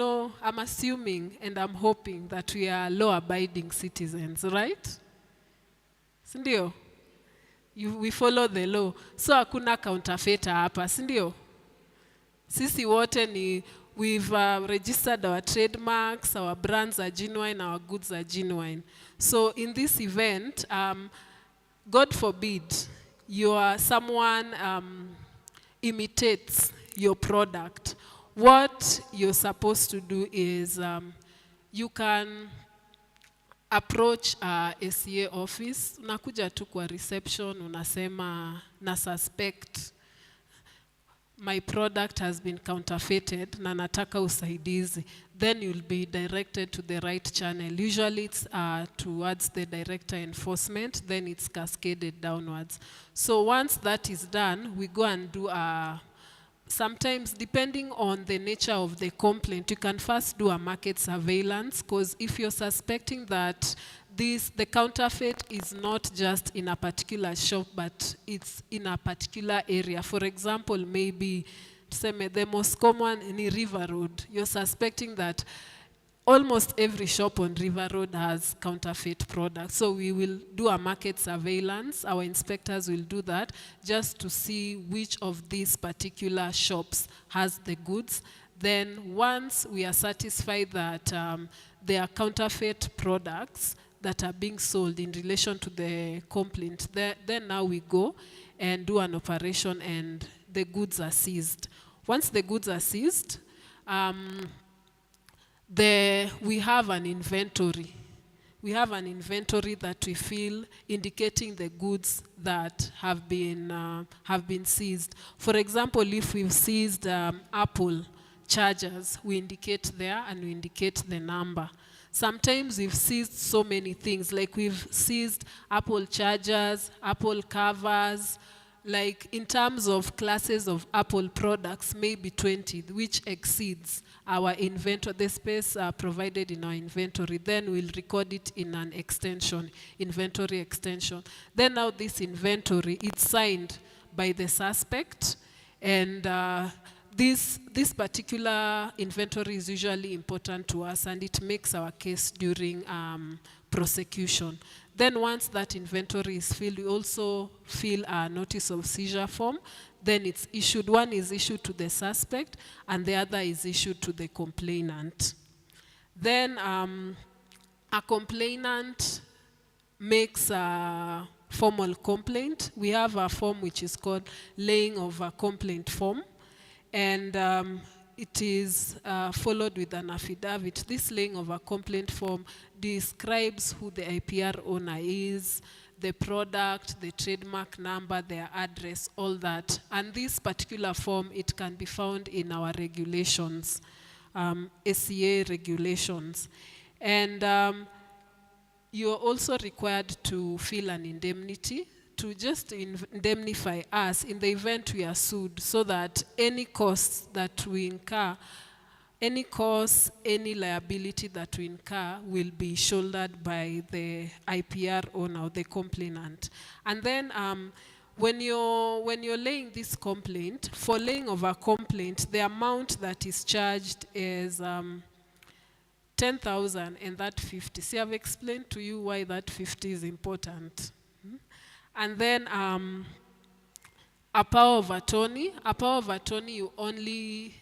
I'm hoping that we are law-abiding citizens, right? Sindio? We follow the law. So hakuna counterfeiter hapa, sindio? Sisi wote we've registered our trademarks, our brands are genuine, our goods are genuine. So in this event, God forbid, someone imitates your product. What you're supposed to do is you can approach ACA office, unakuja tu kwa reception, unasema na suspect my product has been counterfeited na nataka usaidizi. Then you'll be directed to the right channel. Usually it's towards the director enforcement, then it's cascaded downwards. So once that is done, we go and do sometimes, depending on the nature of the complaint, you can first do a market surveillance, because if you're suspecting that the counterfeit is not just in a particular shop, but it's in a particular area. For example, maybe the most common in River Road, you're suspecting that almost every shop on River Road has counterfeit products. So we will do a market surveillance. Our inspectors will do that just to see which of these particular shops has the goods. Then once we are satisfied that there are counterfeit products that are being sold in relation to the complaint, then now we go and do an operation and the goods are seized. Once the goods are seized, we have an inventory. We have an inventory that we fill indicating the goods that have been seized. For example, if we've seized Apple chargers, we indicate there and we indicate the number. Sometimes we've seized so many things, like we've seized Apple chargers, Apple covers, like in terms of classes of Apple products, maybe 20, which exceeds our inventory, the space provided in our inventory. Then we'll record it in an extension, inventory extension. Then now this inventory, it's signed by the suspect, and this particular inventory is usually important to us, and it makes our case during prosecution. Then once that inventory is filled, we also fill a notice of seizure form. Then it's issued. One is issued to the suspect, and the other is issued to the complainant. Then a complainant makes a formal complaint. We have a form which is called laying of a complaint form. And it is followed with an affidavit. This laying of a complaint form describes who the IPR owner is, the product, the trademark number, their address, all that. And this particular form, it can be found in our regulations, SCA regulations. And you're also required to fill an indemnity to just indemnify us in the event we are sued, so that any costs that we incur, any costs, any liability that we incur will be shouldered by the IPR owner or the complainant. And then when you're laying this complaint, for laying of a complaint, the amount that is charged is 10,000 and that 50. See, I've explained to you why that 50 is important. And then a power of attorney. A power of attorney, you only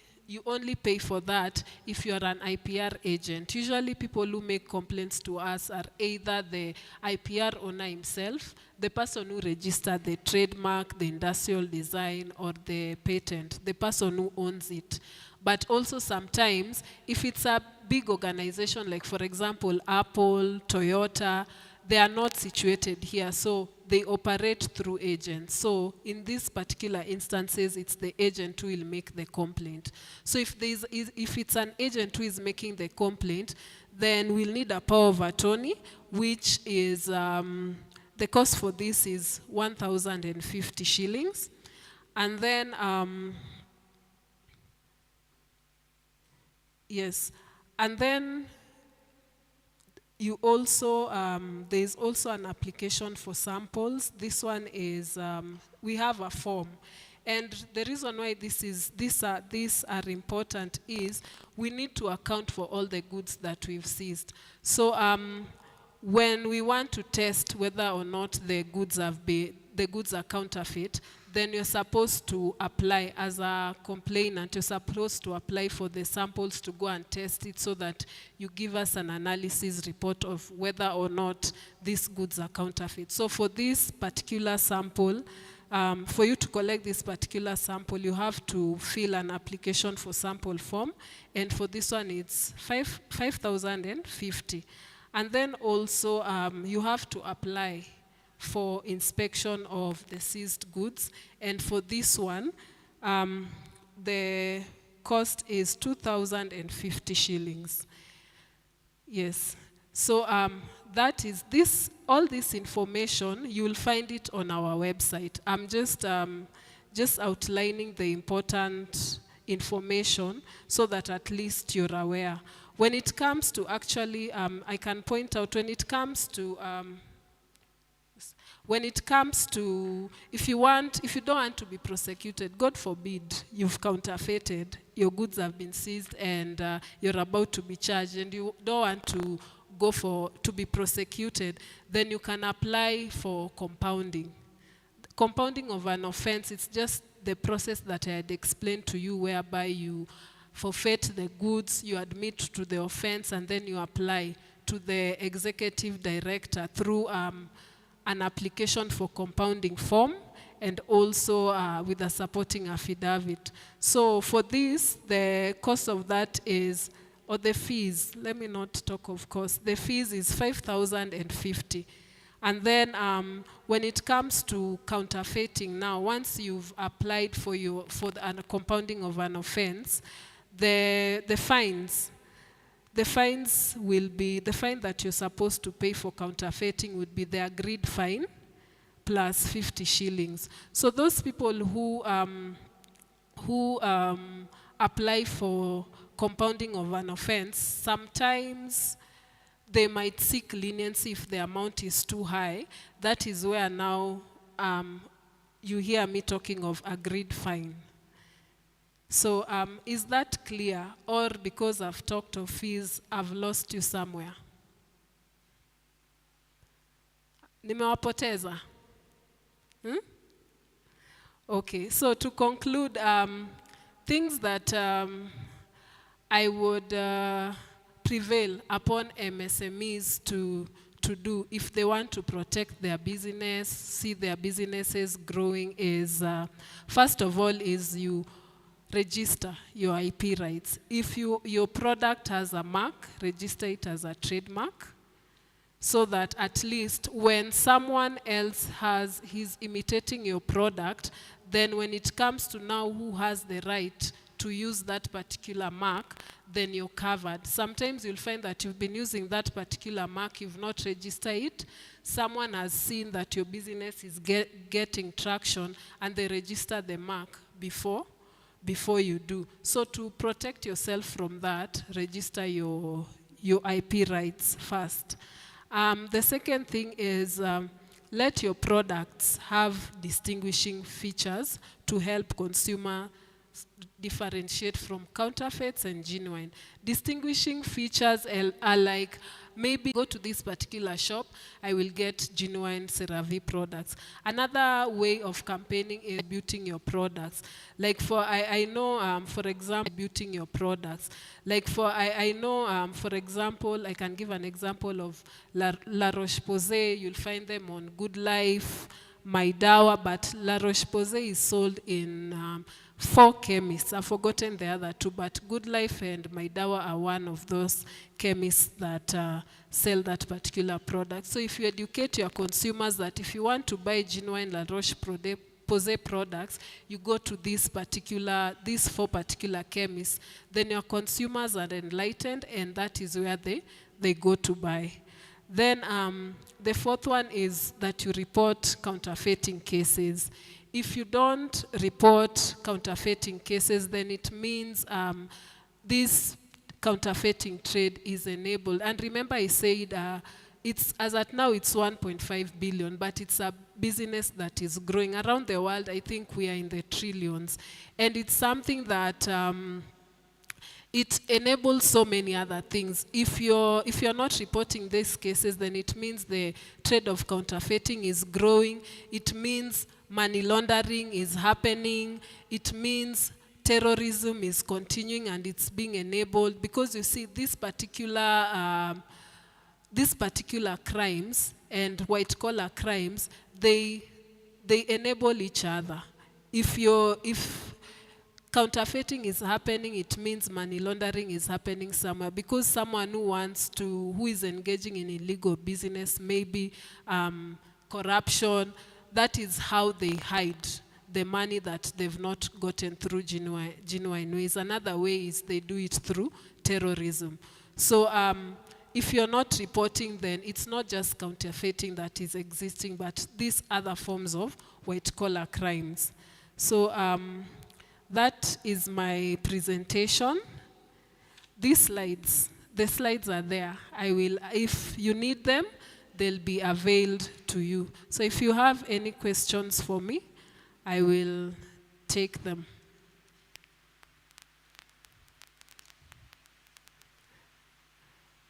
pay for that if you are an IPR agent. Usually people who make complaints to us are either the IPR owner himself, the person who registered the trademark, the industrial design, or the patent, the person who owns it. But also sometimes, if it's a big organization, like for example, Apple, Toyota, they are not situated here, so they operate through agents. So in these particular instances, it's the agent who will make the complaint. So if it's an agent who is making the complaint, then we'll need a power of attorney, which is, the cost for this is 1,050 shillings. And then, yes, and then you also, there's also an application for samples. This one is, we have a form. And the reason why these are important is we need to account for all the goods that we've seized. So when we want to test whether or not the goods are counterfeit, then you're supposed to apply, as a complainant, you're supposed to apply for the samples to go and test it, so that you give us an analysis report of whether or not these goods are counterfeit. So for this particular sample, for you to collect this particular sample, you have to fill an application for sample form, and for this one it's 5,050. And then also you have to apply for inspection of the seized goods, and for this one, the cost is 2,050 shillings. Yes, so that is this. All this information, you will find it on our website. I'm just outlining the important information so that at least you're aware. When it comes to actually, I can point out when it comes to if you don't want to be prosecuted, God forbid, you've counterfeited, your goods have been seized, and you're about to be charged, and you don't want to be prosecuted, then you can apply for compounding. Compounding of an offense, it's just the process that I had explained to you, whereby you forfeit the goods, you admit to the offense, and then you apply to the executive director through an application for compounding form, and also with a supporting affidavit. So for this, the cost of that is, or the fees, let me not talk of cost, the fees is 5,050. And then when it comes to counterfeiting, now once you've applied for the compounding of an offense, the fines will be, the fine that you're supposed to pay for counterfeiting would be the agreed fine plus 50 shillings. So those people who apply for compounding of an offense, sometimes they might seek leniency if the amount is too high. That is where now you hear me talking of agreed fine. So is that clear? Or because I've talked of fees, I've lost you somewhere? Nimewapoteza? Okay, so to conclude, things that I would prevail upon MSMEs to do if they want to protect their business, see their businesses growing, is first of all is register your IP rights. If your product has a mark, register it as a trademark, so that at least when someone else he's imitating your product, then when it comes to now who has the right to use that particular mark, then you're covered. Sometimes you'll find that you've been using that particular mark, you've not registered it, someone has seen that your business is getting traction, and they register the mark before you do. So to protect yourself from that, register your IP rights first. The second thing is let your products have distinguishing features to help consumers differentiate from counterfeits and genuine. Distinguishing features are like, maybe go to this particular shop, I will get genuine CeraVe products. Another way of campaigning is distributing your products. Like I know, for example, distributing your products. Like I know, for example, I can give an example of La Roche-Posay. You'll find them on Good Life, My Dawa, but La Roche-Posay is sold in 4 chemists. I've forgotten the other 2, but Good Life and My Dawa are one of those chemists that sell that particular product. So if you educate your consumers that if you want to buy genuine La Roche-Posay products, you go to these 4 particular chemists, then your consumers are enlightened, and that is where they go to buy. Then the 4th one is that you report counterfeiting cases. If you don't report counterfeiting cases, then it means this counterfeiting trade is enabled. And remember, I said as at now it's 1.5 billion, but it's a business that is growing around the world. I think we are in the trillions, and it's something that it enables so many other things. If you're not reporting these cases, then it means the trade of counterfeiting is growing. It means money laundering is happening. It means terrorism is continuing and it's being enabled, because you see these particular crimes and white-collar crimes, they enable each other. If counterfeiting is happening, it means money laundering is happening somewhere, because someone who is engaging in illegal business, maybe corruption, that is how they hide the money that they've not gotten through genuine ways. Another way is they do it through terrorism. So if you're not reporting, then it's not just counterfeiting that is existing, but these other forms of white-collar crimes. So that is my presentation. The slides are there. If you need them, they'll be availed to you. So if you have any questions for me, I will take them.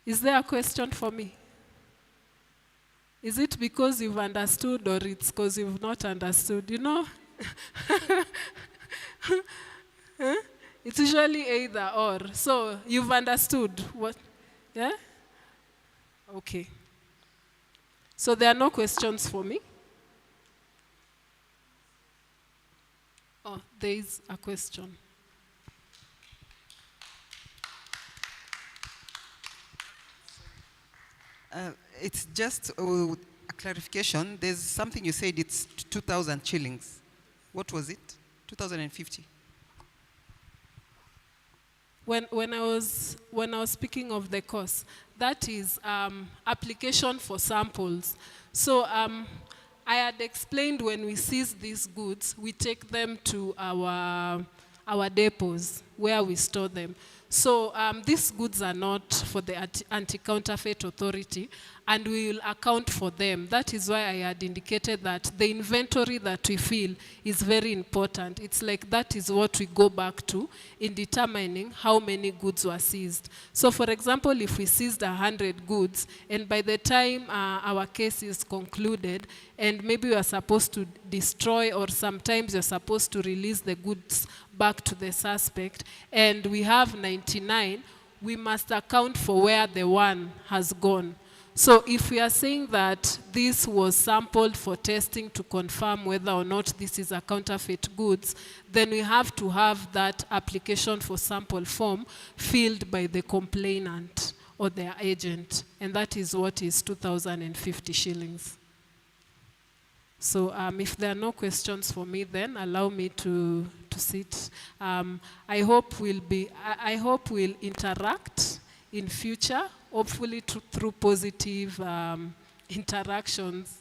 Is there a question for me? Is it because you've understood, or it's because you've not understood? You know? It's usually either or. So you've understood what? Yeah? Okay. So there are no questions for me? Oh, there is a question. It's just a clarification. There's something you said, it's 2,000 shillings. What was it? 2,050. When I was speaking of the course, that is application for samples. So I had explained when we seize these goods, we take them to our depots where we store them. So these goods are not for the Anti-Counterfeit Authority, and we will account for them. That is why I had indicated that the inventory that we fill is very important. It's like that is what we go back to in determining how many goods were seized. So for example, if we seized 100 goods, and by the time our case is concluded, and maybe we are supposed to destroy, or sometimes you're supposed to release the goods back to the suspect, and we have 99, we must account for where the one has gone. So if we are saying that this was sampled for testing to confirm whether or not this is a counterfeit goods, then we have to have that application for sample form filled by the complainant or their agent, and that is what is 2,050 shillings. So if there are no questions for me, then allow me to sit. I hope we'll interact in future, hopefully through positive interactions.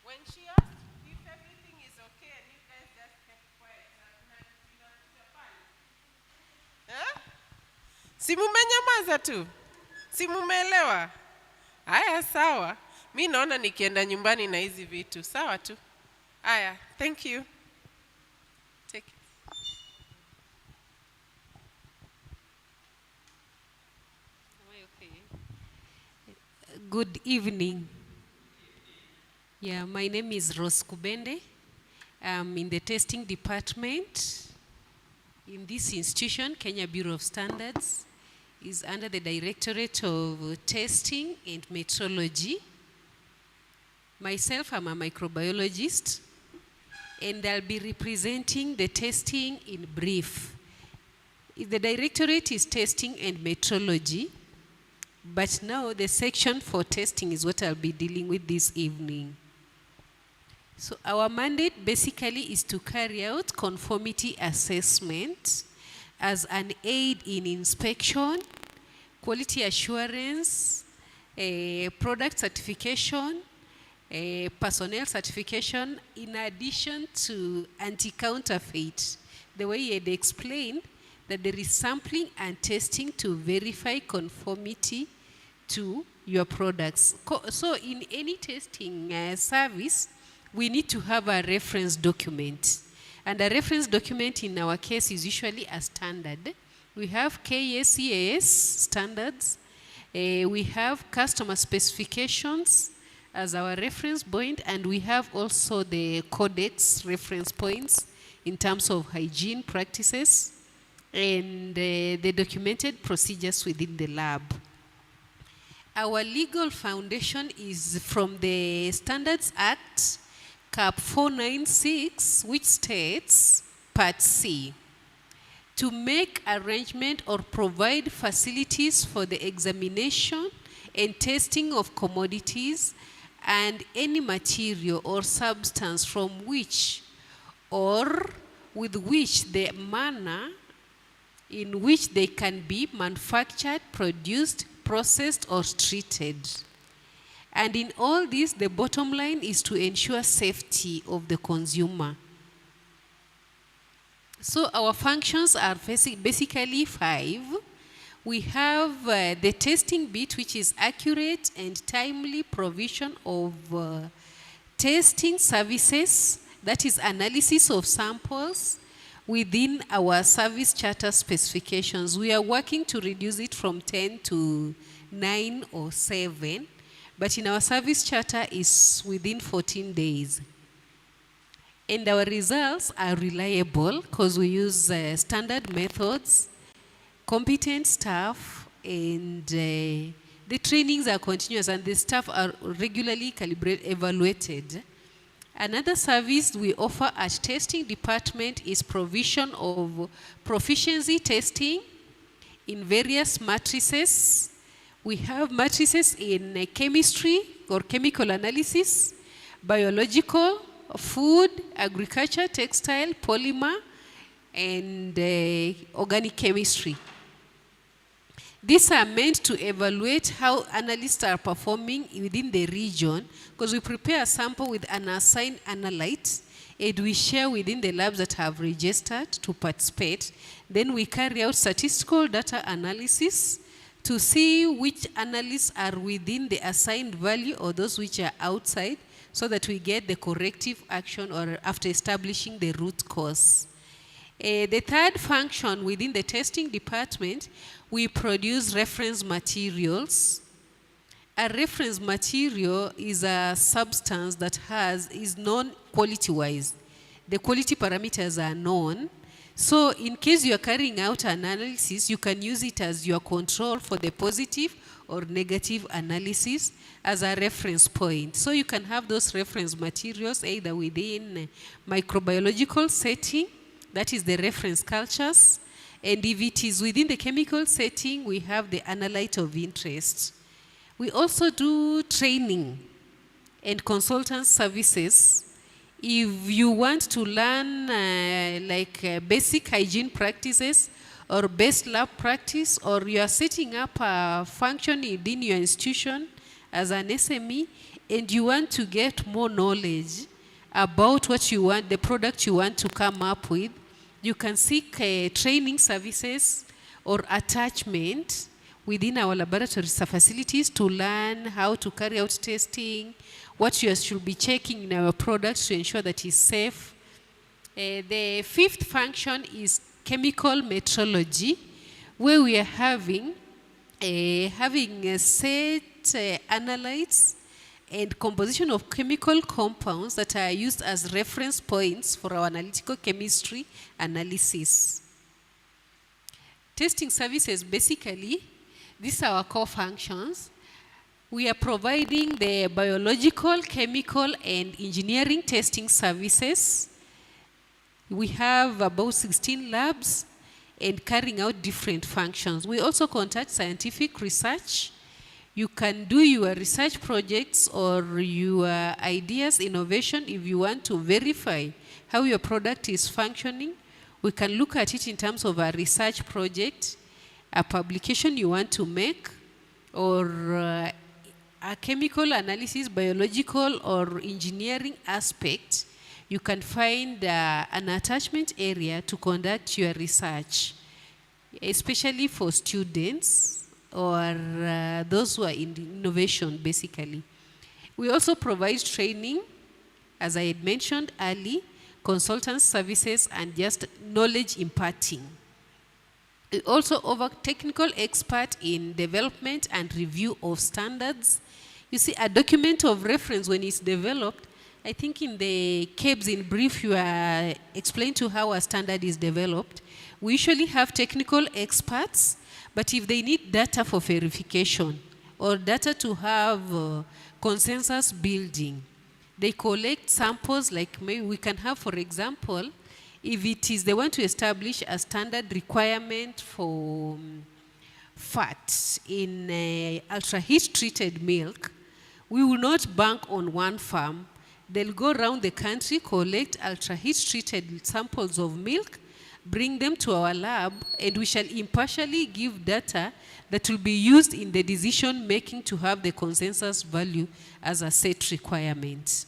When she asked if everything is okay and you guys just kept quiet, si mumenyamaza tu, si mumeelewa? Haya, sawa. Mi naona nikienda nyumbani na hizi vitu sawa tu. Haya, thank you. Take it. Good evening. Yeah, my name is Rose Kubende. I'm in the testing department. In this institution, Kenya Bureau of Standards is under the Directorate of Testing and Metrology. Myself, I'm a microbiologist, and I'll be representing the testing in brief. The Directorate is Testing and Metrology, but now the section for testing is what I'll be dealing with this evening. So our mandate basically is to carry out conformity assessment as an aid in inspection, quality assurance, product certification, personnel certification, in addition to anti-counterfeit. The way he had explained that there is sampling and testing to verify conformity to your products. So in any testing service, we need to have a reference document. And a reference document in our case is usually a standard. We have KEBS standards. We have customer specifications as our reference point, and we have also the codex reference points in terms of hygiene practices and the documented procedures within the lab. Our legal foundation is from the Standards Act, Cap 496, which states, Part C, to make arrangement or provide facilities for the examination and testing of commodities and any material or substance from which or with which the manner in which they can be manufactured, produced, processed, or treated. And in all this, the bottom line is to ensure safety of the consumer. So our functions are basically 5. We have the testing bit, which is accurate and timely provision of testing services, that is analysis of samples within our service charter specifications. We are working to reduce it from 10 to 9 or 7. But in our service charter is within 14 days. And our results are reliable because we use standard methods, competent staff, and the trainings are continuous and the staff are regularly evaluated. Another service we offer at testing department is provision of proficiency testing in various matrices. We have matrices in chemistry or chemical analysis, biological, food, agriculture, textile, polymer, and organic chemistry. These are meant to evaluate how analysts are performing within the region, because we prepare a sample with an assigned analyte and we share within the labs that have registered to participate. Then we carry out statistical data analysis to see which analysts are within the assigned value or those which are outside, so that we get the corrective action or after establishing the root cause. The third function within the testing department, we produce reference materials. A reference material is a substance that is known quality-wise. The quality parameters are known. So in case you are carrying out analysis, you can use it as your control for the positive or negative analysis as a reference point. So you can have those reference materials either within microbiological setting, that is the reference cultures, and if it is within the chemical setting, we have the analyte of interest. We also do training and consultant services. If you want to learn basic hygiene practices or best lab practice, or you are setting up a function within your institution as an SME and you want to get more knowledge about what you want, the product you want to come up with, you can seek training services or attachment within our laboratory facilities to learn how to carry out testing, what you should be checking in our products to ensure that it's safe. The fifth function is chemical metrology, where we are having set analytes and composition of chemical compounds that are used as reference points for our analytical chemistry analysis. Testing services, basically, these are our core functions. We are providing the biological, chemical, and engineering testing services. We have about 16 labs and carrying out different functions. We also conduct scientific research. You can do your research projects or your ideas, innovation, if you want to verify how your product is functioning. We can look at it in terms of a research project, a publication you want to make, or a chemical analysis, biological or engineering aspect. You can find an attachment area to conduct your research, especially for students or those who are in innovation, basically. We also provide training, as I had mentioned early, consultant services, and just knowledge imparting. We also offer technical expert in development and review of standards. You see, a document of reference, when it's developed, I think in the KEBS in brief, you are explained to how a standard is developed. We usually have technical experts, but if they need data for verification or data to have consensus building, they collect samples. Like maybe we can have, for example, if it is they want to establish a standard requirement for fat in ultra-heat treated milk, we will not bank on one farm. They'll go around the country, collect ultra-heat treated samples of milk, bring them to our lab, and we shall impartially give data that will be used in the decision making to have the consensus value as a set requirement.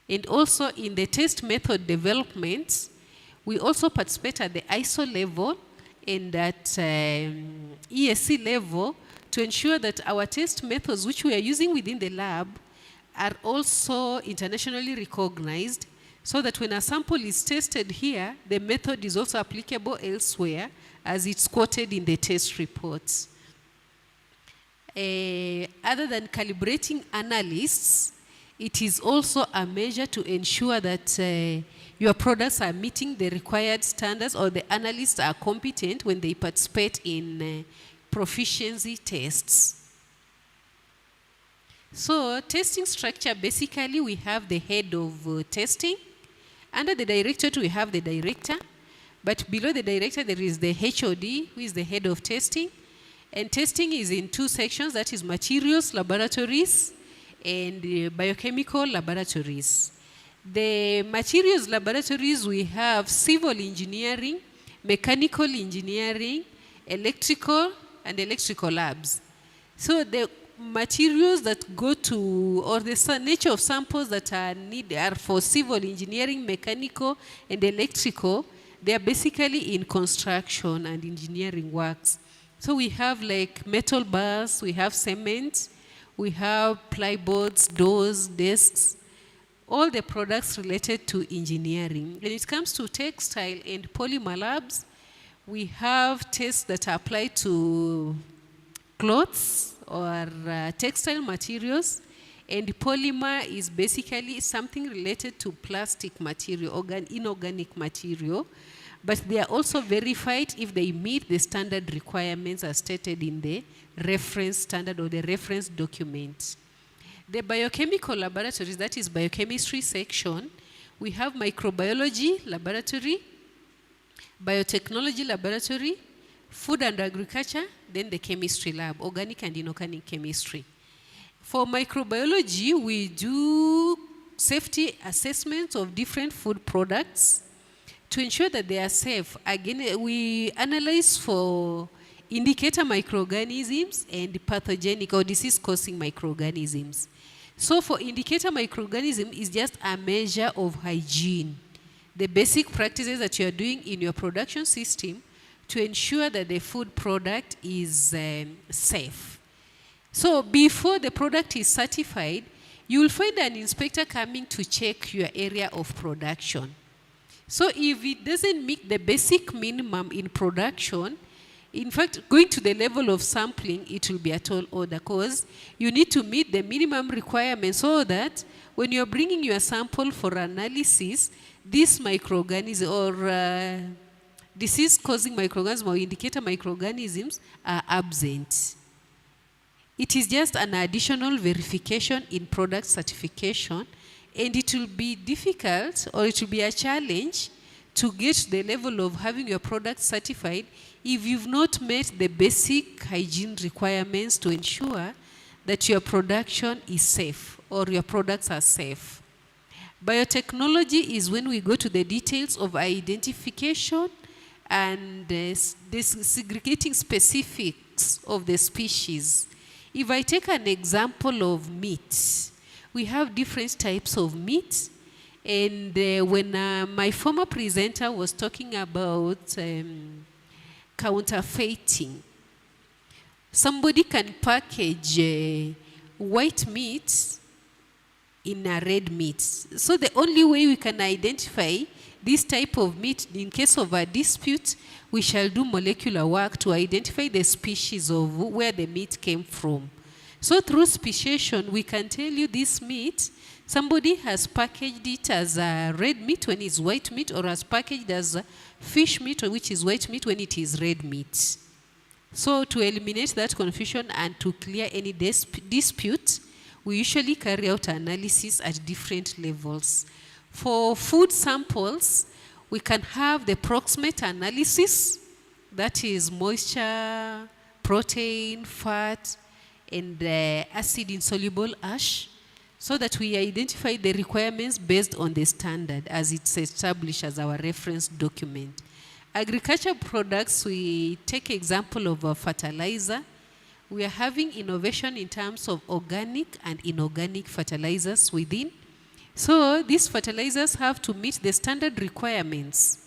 And also in the test method development, we also participate at the ISO level and at ESC level to ensure that our test methods which we are using within the lab are also internationally recognized, so that when a sample is tested here, the method is also applicable elsewhere as it's quoted in the test reports. Other than calibrating analysts, it is also a measure to ensure that your products are meeting the required standards, or the analysts are competent when they participate in proficiency tests. So testing structure, basically we have the head of testing. Under the directorate we have the director, but below the director there is the HOD, who is the head of testing. And testing is in two sections, that is materials laboratories and biochemical laboratories. The materials laboratories, we have civil engineering, mechanical engineering, electrical, and electrical labs. So the materials that go to, or the nature of samples that are for civil engineering, mechanical, and electrical, they are basically in construction and engineering works. So we have like metal bars, we have cement, we have plyboards, doors, desks, all the products related to engineering. When it comes to textile and polymer labs, we have tests that apply to clothes or textile materials, and polymer is basically something related to plastic material, inorganic material, but they are also verified if they meet the standard requirements as stated in the reference standard or the reference document. The biochemical laboratories, that is biochemistry section, we have microbiology laboratory, biotechnology laboratory, food and agriculture, then the chemistry lab, organic and inorganic chemistry. For microbiology, we do safety assessments of different food products to ensure that they are safe. Again, we analyze for indicator microorganisms and pathogenic or disease-causing microorganisms. So for indicator microorganism is just a measure of hygiene, the basic practices that you are doing in your production system to ensure that the food product is safe. So before the product is certified, you will find an inspector coming to check your area of production. So if it doesn't meet the basic minimum in production, in fact, going to the level of sampling, it will be a tall order because you need to meet the minimum requirements so that when you're bringing your sample for analysis, these microorganisms or disease-causing microorganisms or indicator microorganisms are absent. It is just an additional verification in product certification, and it will be difficult or it will be a challenge to get to the level of having your product certified if you've not met the basic hygiene requirements to ensure that your production is safe or your products are safe. Biotechnology is when we go to the details of identification and segregating specifics of the species. If I take an example of meat, we have different types of meat. And when my former presenter was talking about counterfeiting, somebody can package white meat in a red meat. So the only way we can identify this type of meat in case of a dispute, we shall do molecular work to identify the species of where the meat came from. So through speciation, we can tell you this meat, somebody has packaged it as a red meat when it's white meat, or has packaged as a fish meat, which is white meat when it is red meat. So to eliminate that confusion and to clear any dispute, we usually carry out analysis at different levels. For food samples, we can have the proximate analysis, that is moisture, protein, fat, and acid-insoluble ash, so that we identify the requirements based on the standard as it's established as our reference document. Agriculture products, we take example of a fertilizer. We are having innovation in terms of organic and inorganic fertilizers within. So these fertilizers have to meet the standard requirements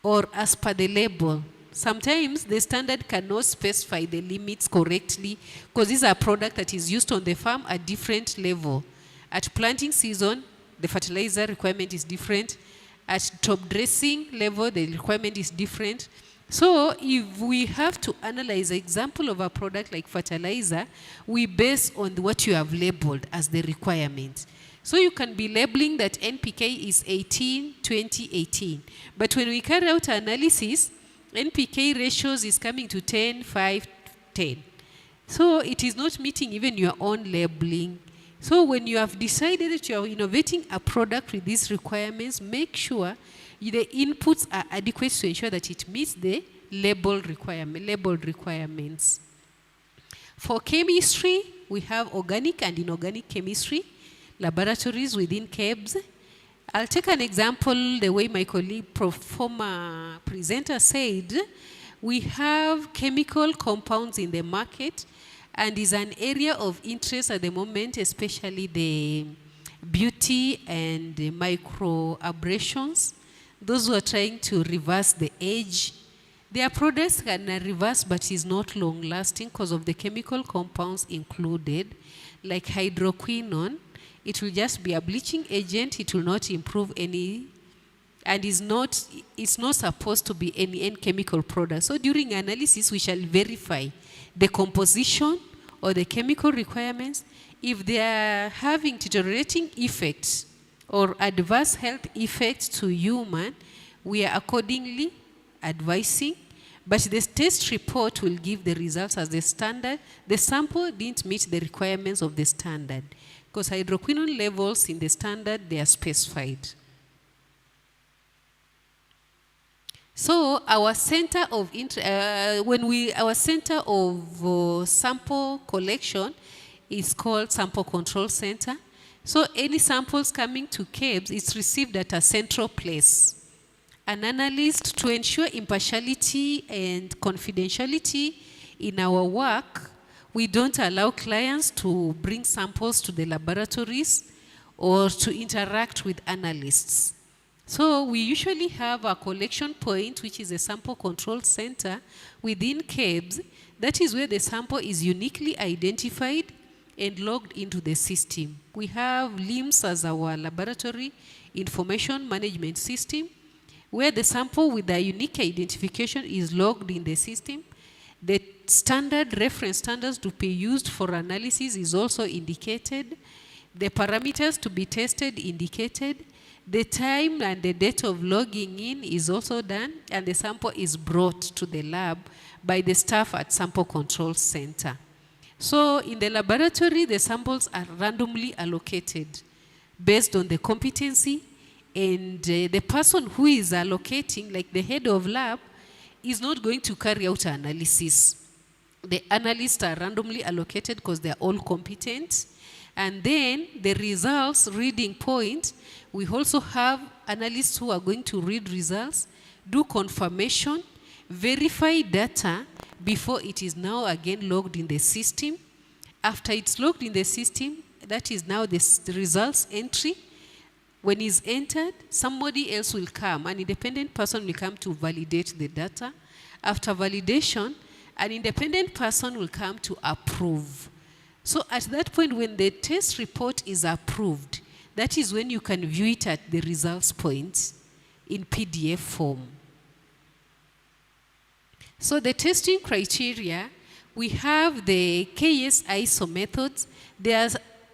or as per the label. Sometimes the standard cannot specify the limits correctly because these are products that is used on the farm at different level. At planting season, the fertilizer requirement is different. At top dressing level, the requirement is different. So if we have to analyze an example of a product like fertilizer, we base on what you have labeled as the requirement. So you can be labeling that NPK is 18, 20, 18. But when we carry out analysis, NPK ratios is coming to 10, 5, 10. So it is not meeting even your own labeling. So when you have decided that you are innovating a product with these requirements, make sure the inputs are adequate to ensure that it meets the labeled requirements. For chemistry, we have organic and inorganic chemistry laboratories within KEBS. I'll take an example the way my colleague former presenter said. We have chemical compounds in the market, and is an area of interest at the moment, especially the beauty and the microabrasions. Those who are trying to reverse the age. Their products can reverse, but is not long lasting because of the chemical compounds included, like hydroquinone. It will just be a bleaching agent. It will not improve any, and it's not supposed to be any end chemical product. So during analysis, we shall verify the composition or the chemical requirements. If they are having deteriorating effects or adverse health effects to human, we are accordingly advising, but the test report will give the results as the standard. The sample didn't meet the requirements of the standard because hydroquinone levels in the standard, they are specified. So our center of sample collection is called Sample Control Center. So any samples coming to KEBS is received at a central place. An analyst, to ensure impartiality and confidentiality in our work, we don't allow clients to bring samples to the laboratories or to interact with analysts. So we usually have a collection point, which is a sample control center within KEBS. That is where the sample is uniquely identified and logged into the system. We have LIMS as our laboratory information management system, where the sample with the unique identification is logged in the system. The standard reference standards to be used for analysis is also indicated. The parameters to be tested indicated. The time and the date of logging in is also done, and the sample is brought to the lab by the staff at Sample Control Center. So in the laboratory, the samples are randomly allocated based on the competency, and the person who is allocating, like the head of lab, is not going to carry out analysis. The analysts are randomly allocated because they are all competent. And then the results reading point, we also have analysts who are going to read results, do confirmation, verify data before it is now again logged in the system. After it's logged in the system, that is now the results entry. When it's entered, somebody else will come, an independent person will come to validate the data. After validation, an independent person will come to approve. So at that point, when the test report is approved, that is when you can view it at the results point in PDF form. So the testing criteria, we have the KEBS ISO methods. There are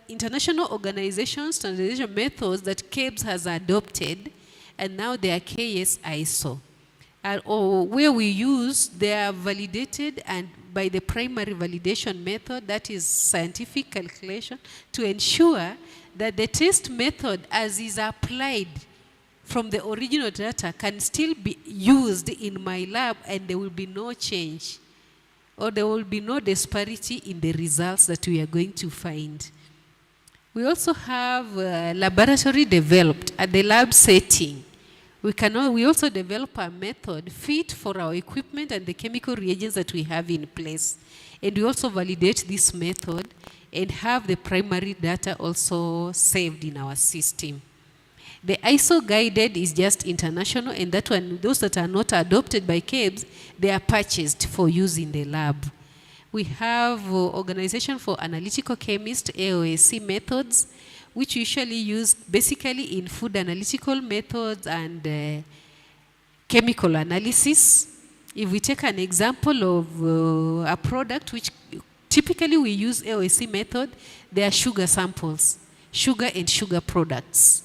international organization standardization methods that KEBS has adopted, and now they are KEBS ISO. Or where we use, they are validated and by the primary validation method, that is scientific calculation, to ensure that the test method as is applied from the original data can still be used in my lab and there will be no change or there will be no disparity in the results that we are going to find. We also have laboratory developed at the lab setting. We also develop a method fit for our equipment and the chemical reagents that we have in place. And we also validate this method and have the primary data also saved in our system. The ISO guided is just international, and that one, those that are not adopted by KEBS, they are purchased for use in the lab. We have Organization for Analytical Chemists, AOAC methods, which usually use basically in food analytical methods and chemical analysis. If we take an example of a product which typically we use AOAC method, they are sugar samples, sugar and sugar products.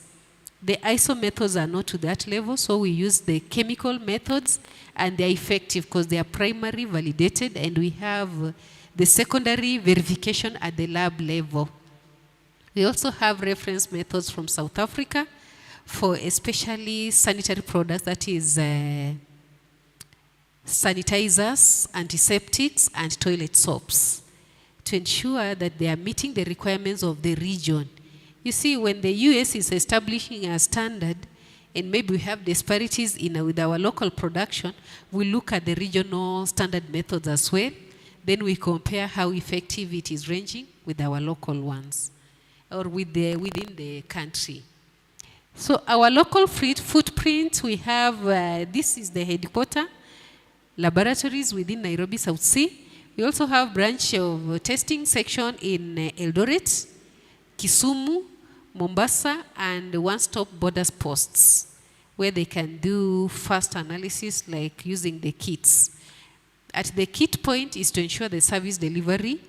The ISO methods are not to that level, so we use the chemical methods, and they're effective because they are primary validated, and we have the secondary verification at the lab level. We also have reference methods from South Africa for especially sanitary products, that is sanitizers, antiseptics, and toilet soaps, to ensure that they are meeting the requirements of the region. You see, when the US is establishing a standard, and maybe we have disparities with our local production, we look at the regional standard methods as well. Then we compare how effective it is ranging with our local ones or within the country. So our local footprint, we have, this is the headquarter laboratories within Nairobi South Sea. We also have branch of testing section in Eldoret, Kisumu, Mombasa, and one-stop borders posts where they can do fast analysis like using the kits. At the kit point is to ensure the service delivery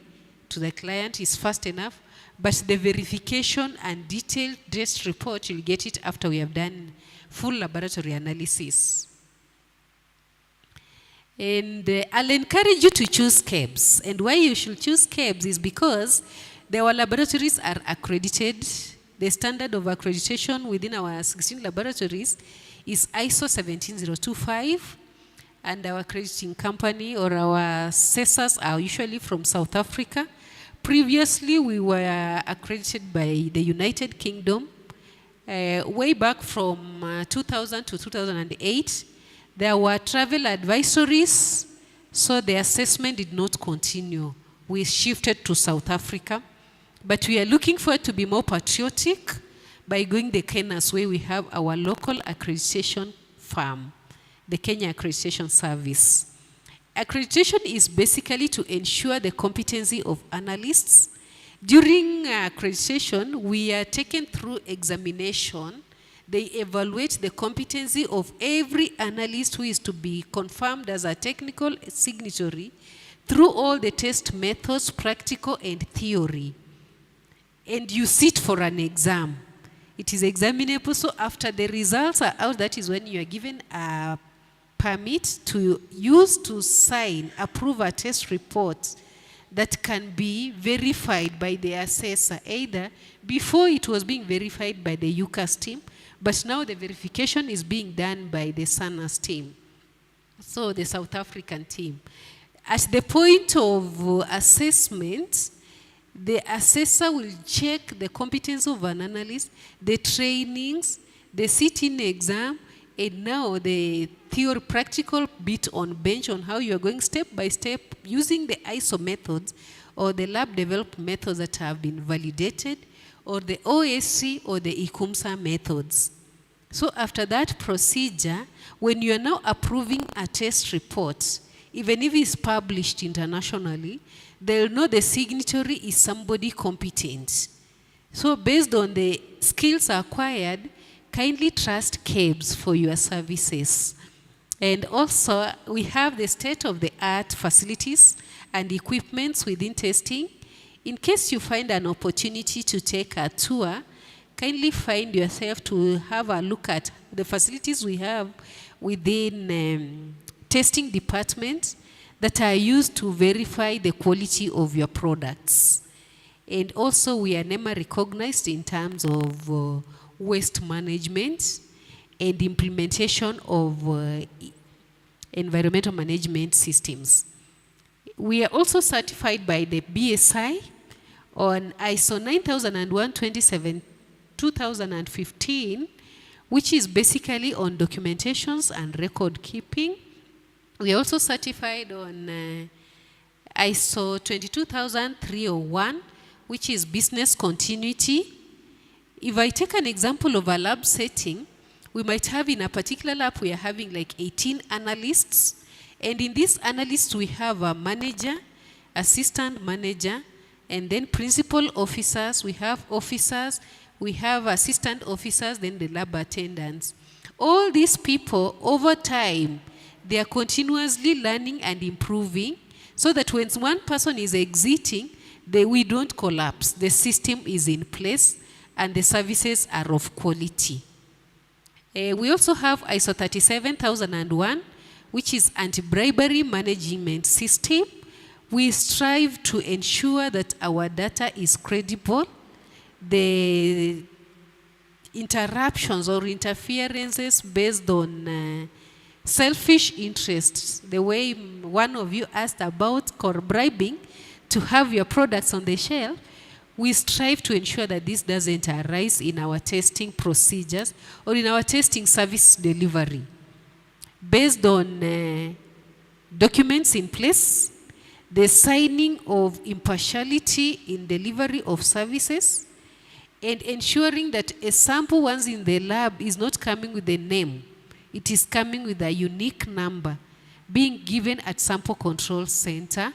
to the client is fast enough, but the verification and detailed test report, you'll get it after we have done full laboratory analysis. And I'll encourage you to choose KEBS. And why you should choose KEBS is because our laboratories are accredited. The standard of accreditation within our 16 laboratories is ISO 17025. And our accrediting company or our assessors are usually from South Africa. Previously, we were accredited by the United Kingdom. Way back from 2000 to 2008, there were travel advisories, so the assessment did not continue. We shifted to South Africa. But we are looking forward to be more patriotic by going the Kenya's way. We have our local accreditation firm, the Kenya Accreditation Service. Accreditation is basically to ensure the competency of analysts. During accreditation, we are taken through examination. They evaluate the competency of every analyst who is to be confirmed as a technical signatory through all the test methods, practical and theory. And you sit for an exam. It is examinable, so after the results are out, that is when you are given a permit to use to sign, approve a test report that can be verified by the assessor. Either before it was being verified by the UCAS team, but now the verification is being done by the SANAS team, so the South African team. At the point of assessment, the assessor will check the competence of an analyst, the trainings, the sitting exam, and now the theory practical bit on bench on how you are going step by step using the ISO methods or the lab developed methods that have been validated, or the OSC or the ICUMSA methods. So after that procedure, when you are now approving a test report, even if it's published internationally, they'll know the signatory is somebody competent. So based on the skills acquired, kindly trust KEBS for your services. And also, we have the state-of-the-art facilities and equipments within testing. In case you find an opportunity to take a tour, kindly find yourself to have a look at the facilities we have within testing department that are used to verify the quality of your products. And also, we are NEMA recognized in terms of waste management and implementation of environmental management systems. We are also certified by the BSI on ISO 9001 2015, which is basically on documentations and record keeping. We are also certified on ISO 22301, which is business continuity. If I take an example of a lab setting, we might have in a particular lab, we are having like 18 analysts. And in these analysts, we have a manager, assistant manager, and then principal officers. We have officers, we have assistant officers, then the lab attendants. All these people, over time, they are continuously learning and improving so that when one person is exiting, we don't collapse. The system is in place and the services are of quality. We also have ISO 37001, which is anti-bribery management system. We strive to ensure that our data is credible. The interruptions or interferences based on selfish interests, the way one of you asked about bribing to have your products on the shelf, we strive to ensure that this doesn't arise in our testing procedures or in our testing service delivery. Based on documents in place, the signing of impartiality in delivery of services, and ensuring that a sample once in the lab is not coming with a name, it is coming with a unique number being given at sample control center.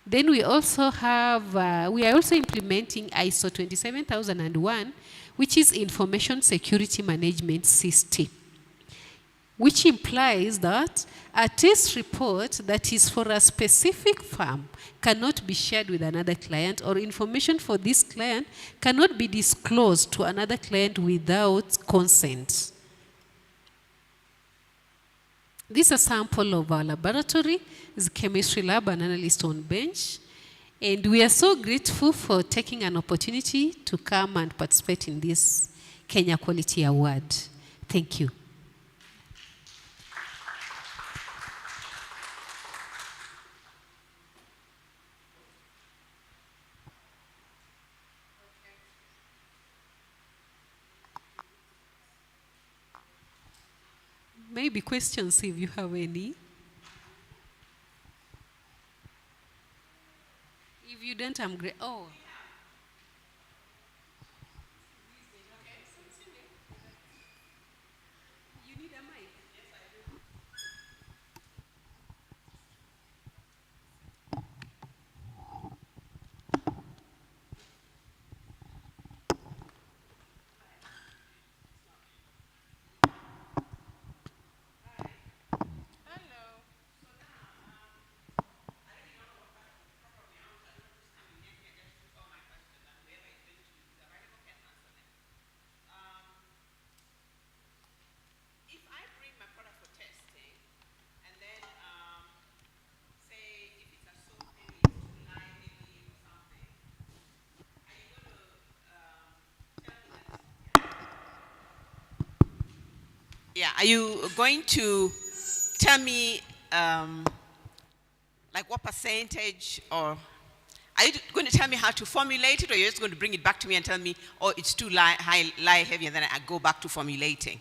Then we also have, we are also implementing ISO 27001, which is Information Security Management System, which implies that a test report that is for a specific farm cannot be shared with another client, or information for this client cannot be disclosed to another client without consent. This is a sample of our laboratory. It's a chemistry lab, an analyst on bench. And we are so grateful for taking an opportunity to come and participate in this Kenya Quality Award. Thank you. Maybe questions if you have any. If you don't, I'm great. Oh. You need a mic? Yes, I do. Yeah, are you going to tell me like what percentage, or are you going to tell me how to formulate it, or you're just going to bring it back to me and tell me, oh, it's too high, heavy, and then I go back to formulating?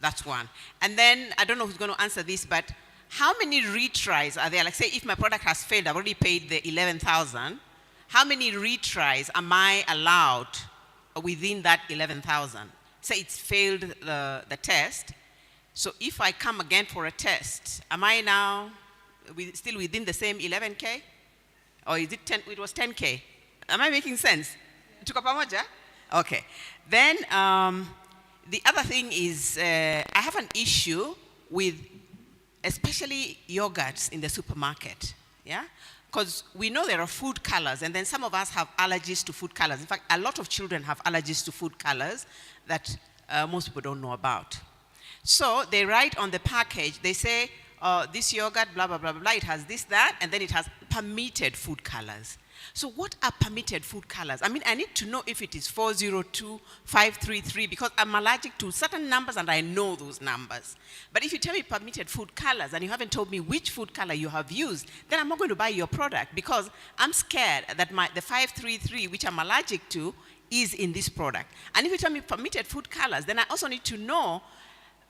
That's one. And then, I don't know who's going to answer this, but how many retries are there? Like say if my product has failed, I've already paid the 11,000. How many retries am I allowed within that 11,000? Say it's failed the test. So if I come again for a test, am I now still within the same 11K? Or is it 10? It was 10K. Am I making sense? Tuko pamoja? Okay. Then the other thing is I have an issue with especially yogurts in the supermarket. Yeah? Because we know there are food colors, and then some of us have allergies to food colors. In fact, a lot of children have allergies to food colors that most people don't know about. So they write on the package, they say, this yogurt, blah, blah, blah, blah, it has this, that, and then it has permitted food colors. So what are permitted food colors? I mean, I need to know if it is 402, 533, because I'm allergic to certain numbers and I know those numbers. But if you tell me permitted food colors and you haven't told me which food color you have used, then I'm not going to buy your product, because I'm scared that the 533, which I'm allergic to, is in this product. And if you tell me permitted food colors, then I also need to know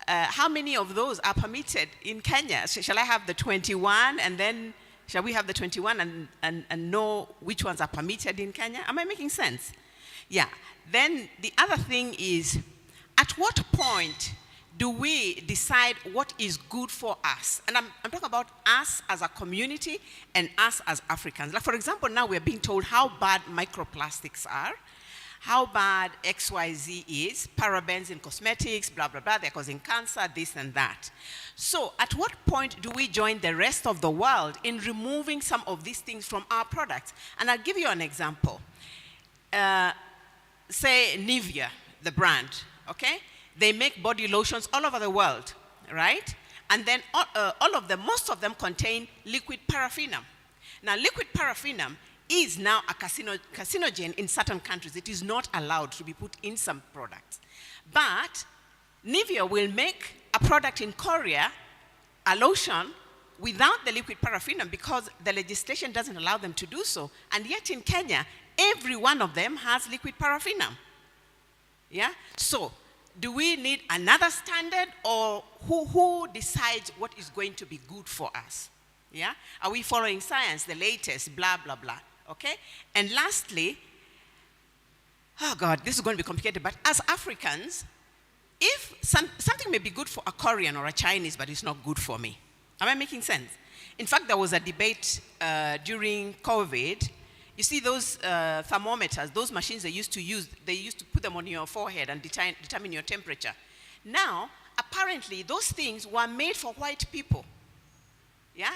how many of those are permitted in Kenya. Shall I have the 21, and then shall we have the 21 and know which ones are permitted in Kenya? Am I making sense? Yeah. Then the other thing is, at what point do we decide what is good for us? And I'm talking about us as a community and us as Africans. Like for example, now we're being told how bad microplastics are, how bad XYZ is, parabens in cosmetics, blah, blah, blah, they're causing cancer, this and that. So at what point do we join the rest of the world in removing some of these things from our products? And I'll give you an example. Say Nivea, the brand, okay? They make body lotions all over the world, right? And then all of them, most of them contain liquid paraffinum. Now, liquid paraffinum is now a carcinogen in certain countries. It is not allowed to be put in some products. But Nivea will make a product in Korea, a lotion, without the liquid paraffinum because the legislation doesn't allow them to do so. And yet in Kenya, every one of them has liquid paraffinum. Yeah? So, do we need another standard, or who decides what is going to be good for us? Yeah? Are we following science, the latest, blah, blah, blah? Okay? And lastly, oh God, this is going to be complicated, but as Africans, if something may be good for a Korean or a Chinese, but it's not good for me. Am I making sense? In fact, there was a debate during COVID. You see those thermometers, those machines they used to use, they used to put them on your forehead and determine your temperature. Now, apparently, those things were made for white people. Yeah?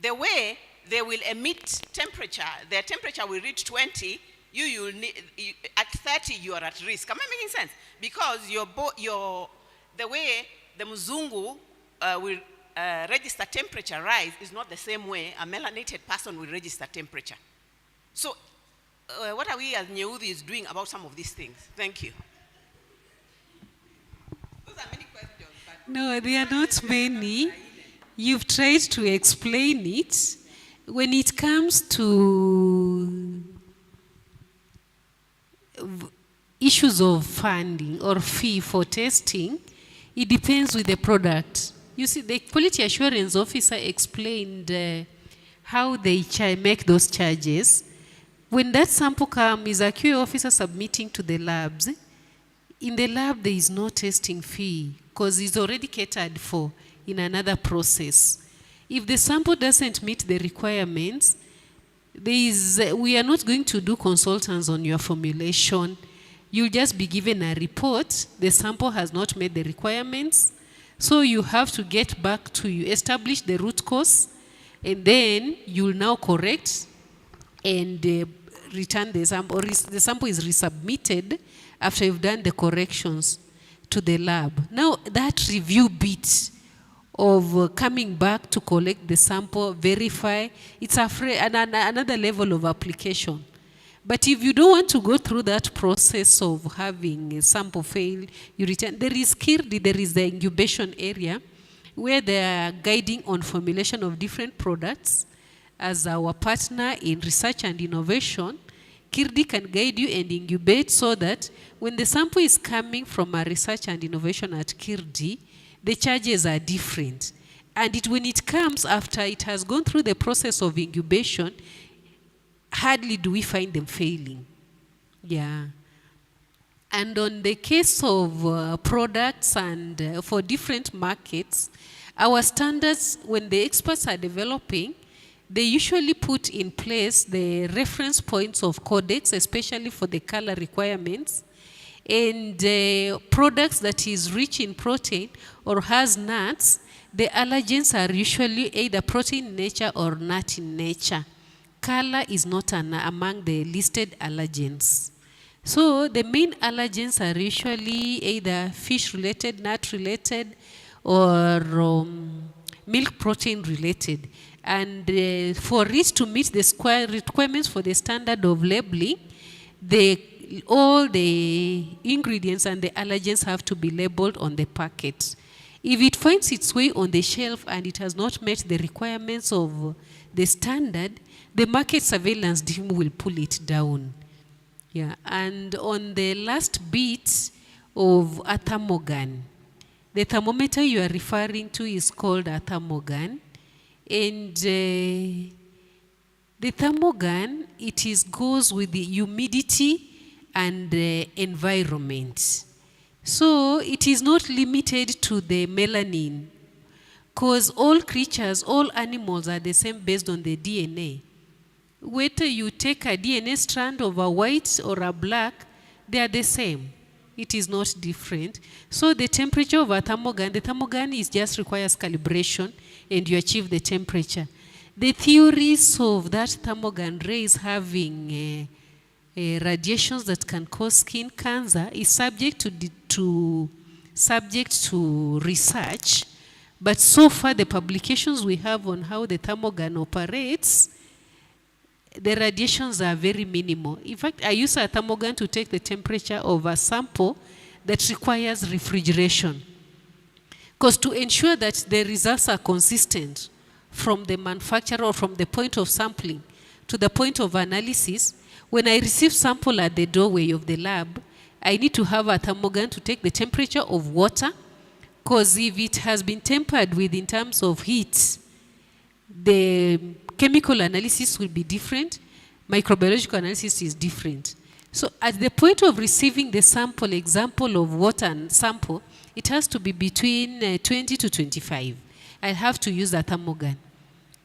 The way they will emit temperature, their temperature will reach 20, at 30 you are at risk. Am I making sense? Because the way the Mzungu will register temperature rise is not the same way a melanated person will register temperature. So what are we as Nyeudis doing about some of these things? Thank you. Those are many questions. But no, there are not many. You've tried to explain it. When it comes to issues of funding or fee for testing, it depends with the product. You see, the quality assurance officer explained how they make those charges. When that sample comes, is a QA officer submitting to the labs. In the lab, there is no testing fee because it's already catered for in another process. If the sample doesn't meet the requirements, we are not going to do consultants on your formulation. You'll just be given a report. The sample has not met the requirements. So you have to get back to establish the root cause, and then you'll now correct and return the sample. Or the sample is resubmitted after you've done the corrections to the lab. Now that review bit of coming back to collect the sample, verify, it's another level of application. But if you don't want to go through that process of having a sample fail, you return. There is KEBS, there is the incubation area where they are guiding on formulation of different products. As our partner in research and innovation, KEBS can guide you and incubate so that when the sample is coming from a research and innovation at KEBS, the charges are different. And when it comes after it has gone through the process of incubation, hardly do we find them failing. Yeah. And on the case of products and for different markets, our standards, when the experts are developing, they usually put in place the reference points of codex, especially for the color requirements, and products that is rich in protein or has nuts, the allergens are usually either protein in nature or nut in nature. Color is not among the listed allergens. So the main allergens are usually either fish-related, nut-related, or milk protein related. And for it to meet the requirements for the standard of labeling, all the ingredients and the allergens have to be labeled on the packet. If it finds its way on the shelf and it has not met the requirements of the standard, the market surveillance team will pull it down. Yeah, and on the last bit of a thermogun, the thermometer you are referring to is called a thermogun. And the thermogun, goes with the humidity and the environment. So it is not limited to the melanin, because all creatures, all animals are the same based on the DNA. Whether you take a DNA strand of a white or a black, they are the same. It is not different. So the temperature of a thermogun, the thermogun just requires calibration and you achieve the temperature. The theories of that thermogun rays having radiations that can cause skin cancer is subject to research. But so far the publications we have on how the thermogun operates, the radiations are very minimal. In fact, I use a thermogun to take the temperature of a sample that requires refrigeration. Because to ensure that the results are consistent from the manufacturer or from the point of sampling to the point of analysis, When I receive sample at the doorway of the lab, I need to have a thermogun to take the temperature of water, because if it has been tampered with in terms of heat, the chemical analysis will be different, microbiological analysis is different. So at the point of receiving the sample, example of water and sample, it has to be between 20 to 25. I'll have to use a thermogun.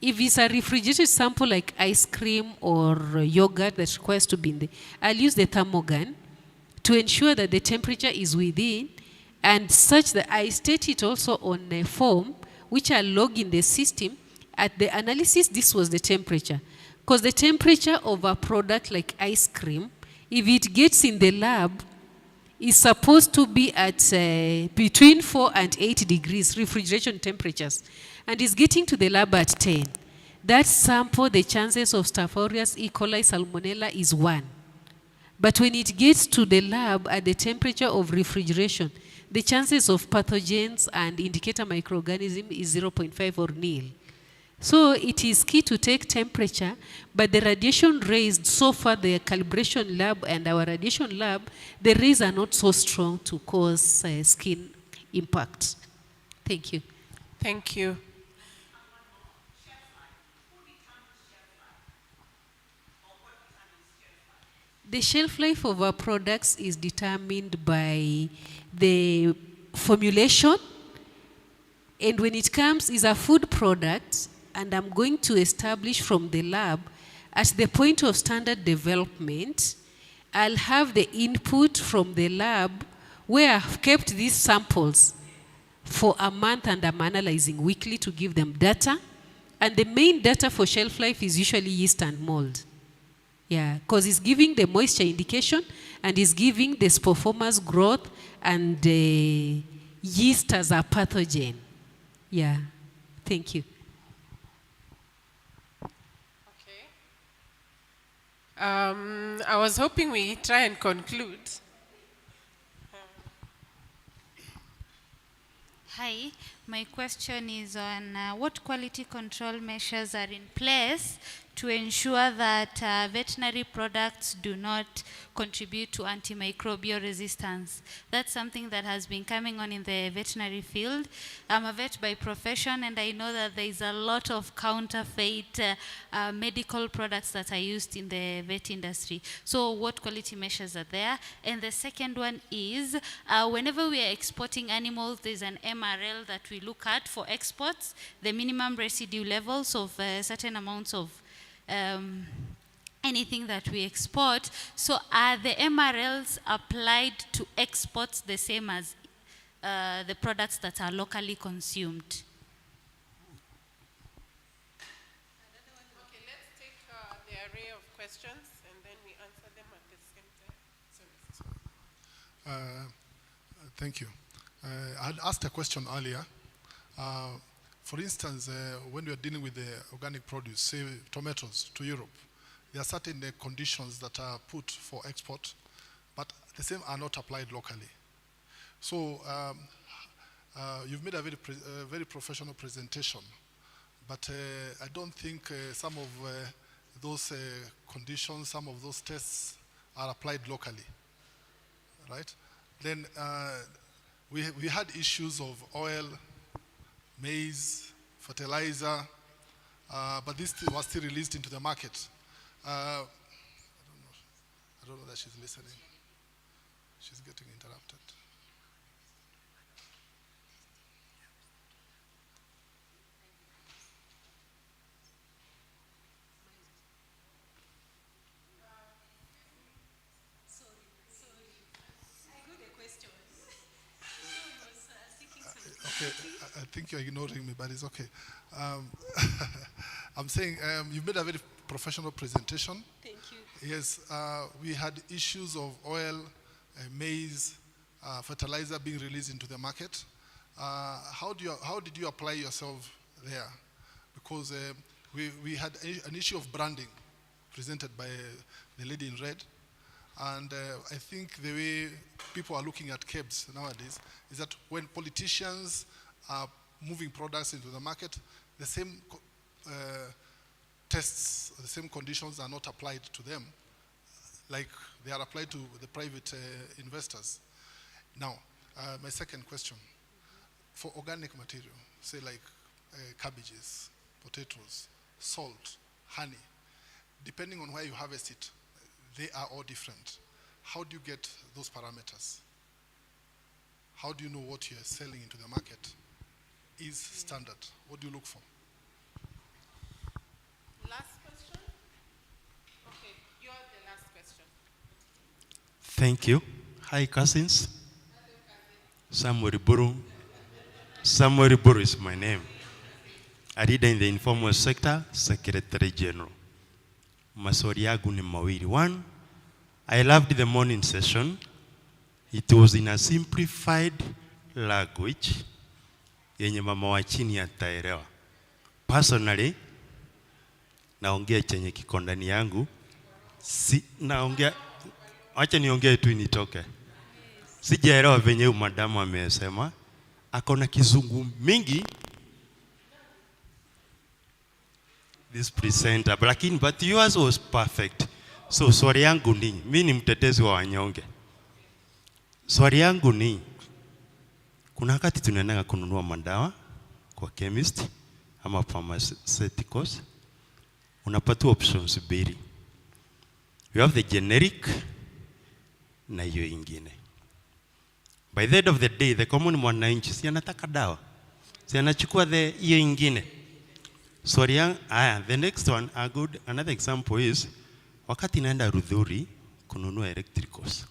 If it's a refrigerated sample like ice cream or yogurt that requires to be in there, I'll use the thermogun to ensure that the temperature is within, and such that I state it also on a form which I log in the system. At the analysis, this was the temperature. Because the temperature of a product like ice cream, if it gets in the lab, is supposed to be at between 4 and 8 degrees refrigeration temperatures, and is getting to the lab at 10. That sample, the chances of Staph aureus, E. coli, Salmonella is 1. But when it gets to the lab at the temperature of refrigeration, the chances of pathogens and indicator microorganism is 0.5 or nil. So it is key to take temperature, but the radiation rays, so far the calibration lab and our radiation lab, the rays are not so strong to cause skin impact. Thank you. Thank you. The shelf life of our products is determined by the formulation, and when it comes is a food product, and I'm going to establish from the lab at the point of standard development, I'll have the input from the lab where I've kept these samples for a month and I'm analyzing weekly to give them data. And the main data for shelf life is usually yeast and mold. Yeah, because it's giving the moisture indication and it's giving the sporoformous growth and yeast as a pathogen. Yeah, thank you. Okay. I was hoping we try and conclude. Hi, my question is on what quality control measures are in place to ensure that veterinary products do not contribute to antimicrobial resistance. That's something that has been coming on in the veterinary field. I'm a vet by profession, and I know that there is a lot of counterfeit medical products that are used in the vet industry. So what quality measures are there? And the second one is, whenever we are exporting animals, there's an MRL that we look at for exports, the minimum residue levels of certain amounts of anything that we export. So are the MRLs applied to exports the same as the products that are locally consumed? Okay, let's take the array of questions and then we answer them at the same time. Thank you. I had asked a question earlier. For instance, when we are dealing with the organic produce, say tomatoes to Europe, there are certain conditions that are put for export, but the same are not applied locally. So you've made a very professional presentation, but I don't think some of those conditions, some of those tests are applied locally, right? Then we had issues of oil, maize, fertilizer, but this was still released into the market. I don't know that she's listening. She's getting interrupted. Okay, I think you're ignoring me, but it's okay. I'm saying you made a very professional presentation. Thank you. Yes, we had issues of oil, maize, fertilizer being released into the market. How did you apply yourself there? Because we had an issue of branding presented by the lady in red. And I think the way people are looking at KEBS nowadays is that when politicians are moving products into the market, the same tests, the same conditions are not applied to them like they are applied to the private investors. Now, my second question, for organic material, say like cabbages, potatoes, salt, honey, depending on where you harvest it, they are all different. How do you get those parameters? How do you know what you are selling into the market is standard? What do you look for? Last question? Okay, you're the last question. Thank you. Hi, cousins. Samuel Buru. Samuel Buru is my name. I lead in the informal sector, Secretary General. Maswali yangu ni mawili. One, I loved the morning session. It was in a simplified language yenye mama wa chini ataelewa. Personally, naongea chenye kiko ndani yangu. Naongea, acha niongee tu nitoke. Sijaelewa venye huyu madamu amesema. Akona kizungu mingi. This presenter, but yours was perfect. So swali yangu ni, mimi ni mtetezi wa wanyonge. Swali yangu ni, kuna wakati tunaenda kununua madawa kwa chemist ama pharmaceuticals, unapata options mbili. You have the generic na hiyo ingine. By the end of the day, the common mwananchi si anataka dawa, si anachukua hiyo ingine. Sorry, the next one, another example is, wakati naenda Rudhuri kununua electricals,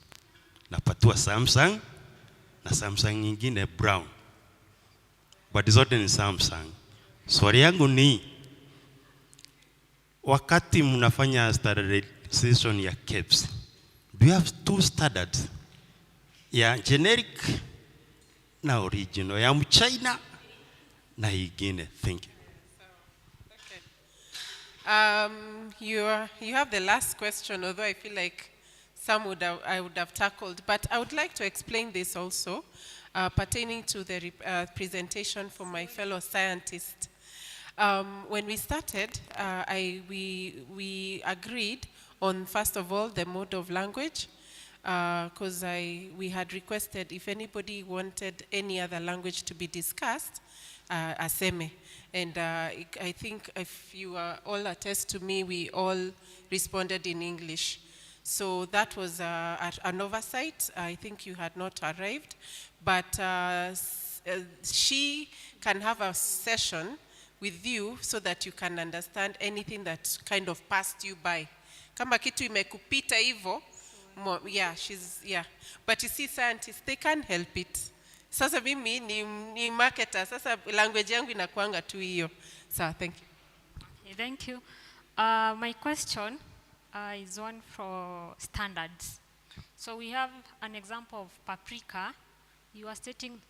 napatua Samsung na Samsung nyingine brown, but zote ni Samsung. Swali yangu ni, wakati mnafanya standardization ya KEBS, do you have two standards, ya generic na original, ya mchina na ingine? Thank you. You have the last question, although I feel like some I would have tackled. But I would like to explain this also, pertaining to the presentation from my fellow scientists. When we started, we agreed on, first of all, the mode of language, because we had requested if anybody wanted any other language to be discussed, aseme. And I think if you all attest to me, we all responded in English. So that was an oversight. I think you had not arrived. But she can have a session with you so that you can understand anything that kind of passed you by. Kama kitu imekupita hivyo, yeah. But you see, scientists, they can't help it. Sasa mimi ni marketer, sasa language yangu inakuanga tu hiyo. So thank you. Okay, thank you. My question is one for standards. So we have an example of paprika. You are stating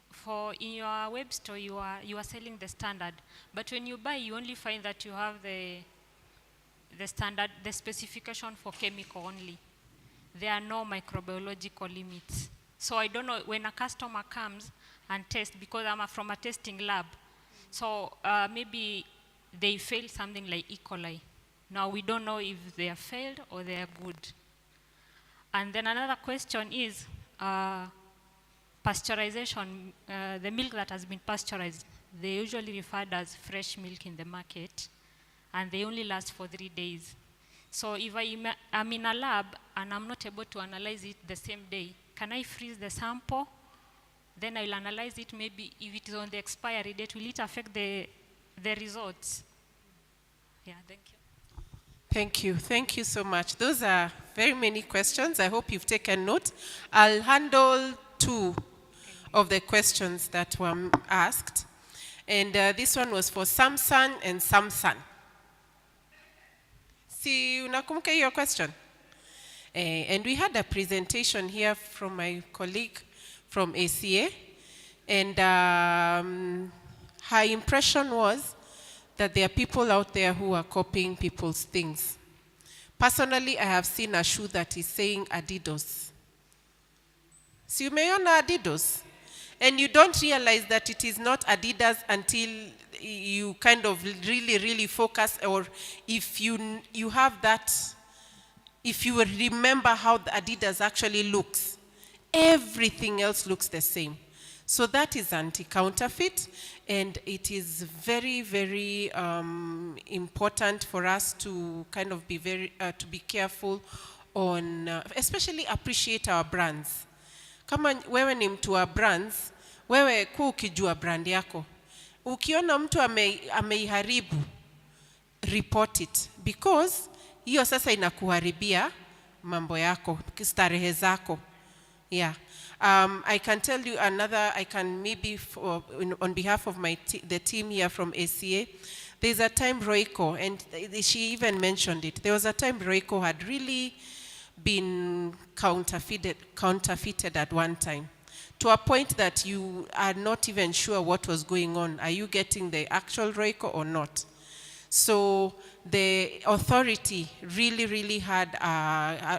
in your web store you are selling the standard, but when you buy you only find that you have the standard, the specification for chemical only. There are no microbiological limits. So I don't know, when a customer comes and tests, because I'm from a testing lab, so maybe they failed something like E. coli. Now we don't know if they are failed or they are good. And then another question is pasteurization, the milk that has been pasteurized, they usually referred as fresh milk in the market, and they only last for 3 days. So if I'm in a lab and I'm not able to analyze it the same day, can I freeze the sample? Then I'll analyze it. Maybe if it is on the expiry date, will it affect the results? Yeah, thank you. Thank you. Thank you so much. Those are very many questions. I hope you've taken note. I'll handle 2 of the questions that were asked. And this one was for Samsung and Samsung. Si unakumbuka your question? And we had a presentation here from my colleague from ACA. And her impression was that there are people out there who are copying people's things. Personally, I have seen a shoe that is saying Adidas. So you may own Adidas. And you don't realize that it is not Adidas until you kind of really, really focus, or if you have that if you will remember how the Adidas actually looks, everything else looks the same. So that is anti-counterfeit, and it is very, very important for us to kind of be to be careful on, especially appreciate our brands. Kama wewe ni mtu wa brands, wewe kuwa ukijua brand yako. Ukiona mtu ameiharibu, report it, because hiyo sasa inakuharibia mambo yako, starehe zako. Yeah. I can tell you another, I can maybe, on behalf of the team here from ACA, there's a time Royco, and she even mentioned it, there was a time Royco had really been counterfeited at one time, to a point that you are not even sure what was going on. Are you getting the actual Royco or not? So the authority really, really had,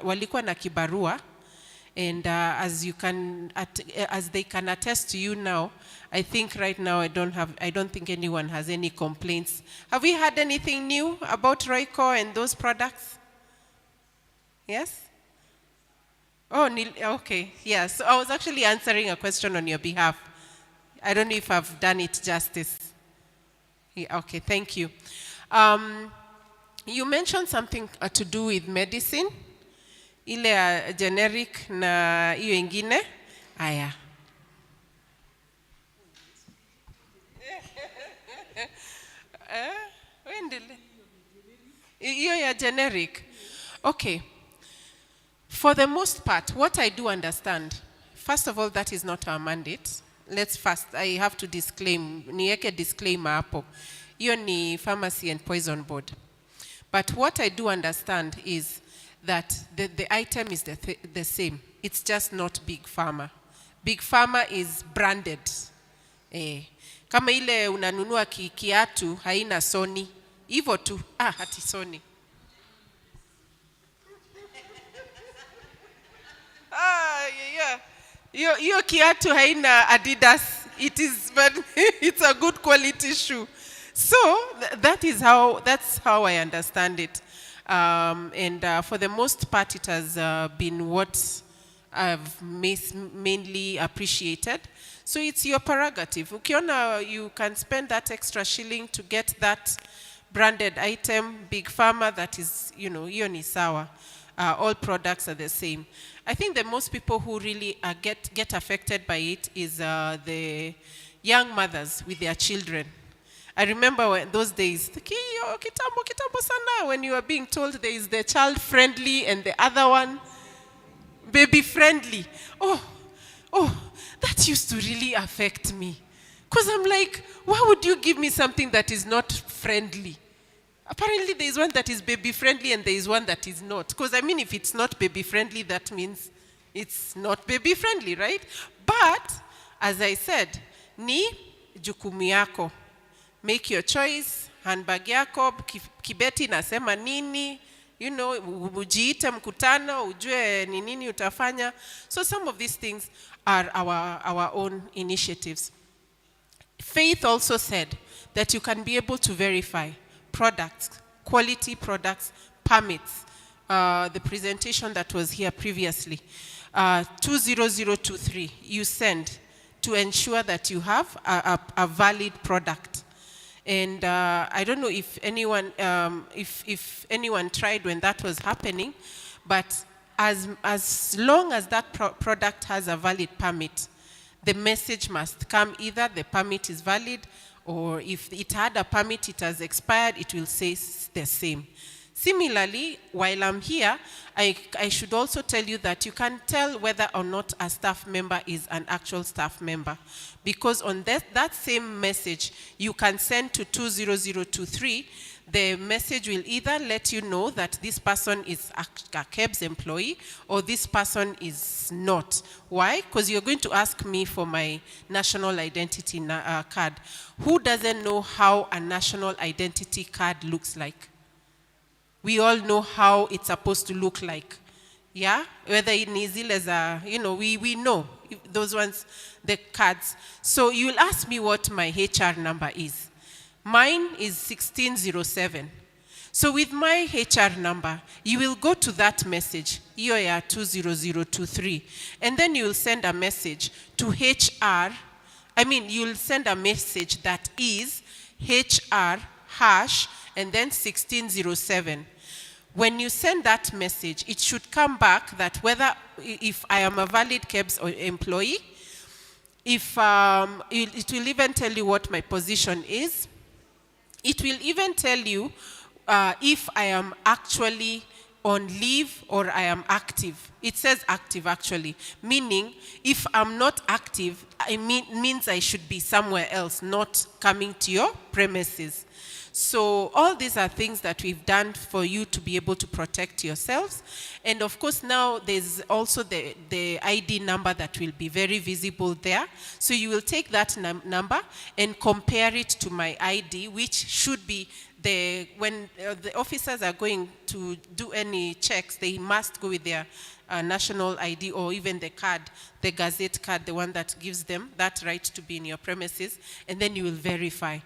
walikuwa na kibarua, and as they can attest to you now, I think right now I don't think anyone has any complaints. Have we had anything new about Royco and those products? Yes? Oh, okay, yeah. So I was actually answering a question on your behalf. I don't know if I've done it justice. Yeah, okay, thank you. You mentioned something to do with medicine. Ile generic na hiyo ingine. Aya. Hiyo ya generic. Okay. For the most part, what I do understand, first of all, that is not our mandate. I have to disclaim, niweke disclaimer hapo. Hiyo ni Pharmacy and Poison Board. But what I do understand is that the item is the same. It's just not Big Pharma. Big Pharma is branded. Kama ile unanunua kiatu haina Sony, hivyo tu. Hati Sony. Yeah. Hiyo kiatu haina Adidas. But it's a good quality shoe. So that's how I understand it. And for the most part, it has been what I've mainly appreciated. So it's your prerogative. Ukiona, you can spend that extra shilling to get that branded item, Big Pharma, that is, hiyo ni sawa. All products are the same. I think the most people who really get affected by it is the young mothers with their children. I remember those days, kitambo sana, when you were being told there is the child-friendly and the other one, baby-friendly. Oh, that used to really affect me. Because I'm like, why would you give me something that is not friendly? Apparently there is one that is baby-friendly and there is one that is not. Because I mean, if it's not baby-friendly, that means it's not baby-friendly, right? But, as I said, ni jukumu yako. Make your choice, handbag yako, kibeti nasema nini, ujiite mkutano, ujue ni nini utafanya. So some of these things are our own initiatives. Faith also said that you can be able to verify products, quality products, permits. The presentation that was here previously, 20023, you send to ensure that you have a valid product. And I don't know if anyone tried when that was happening, but as long as that product has a valid permit, the message must come either the permit is valid, or if it had a permit, it has expired, it will say the same. Similarly, while I'm here, I should also tell you that you can tell whether or not a staff member is an actual staff member. Because on that same message, you can send to 20023, the message will either let you know that this person is a KEBS employee or this person is not. Why? Because you're going to ask me for my national identity card. Who doesn't know how a national identity card looks like? We all know how it's supposed to look like. Yeah? Whether it is we know those ones, the cards. So you'll ask me what my HR number is. Mine is 1607. So with my HR number, you will go to that message, EOR 20023, and then you will send a message to HR. You'll send a message that is HR hash and then 1607. When you send that message, it should come back that whether if I am a valid KEBS or employee, if it will even tell you what my position is. It will even tell you if I am actually on leave or I am active. It says active actually, meaning if I'm not active, means I should be somewhere else, not coming to your premises. So all these are things that we've done for you to be able to protect yourselves. And of course now there's also the ID number that will be very visible there. So you will take that number and compare it to my ID, which should be when the officers are going to do any checks, they must go with their national ID or even the card, the Gazette card, the one that gives them that right to be in your premises, and then you will verify,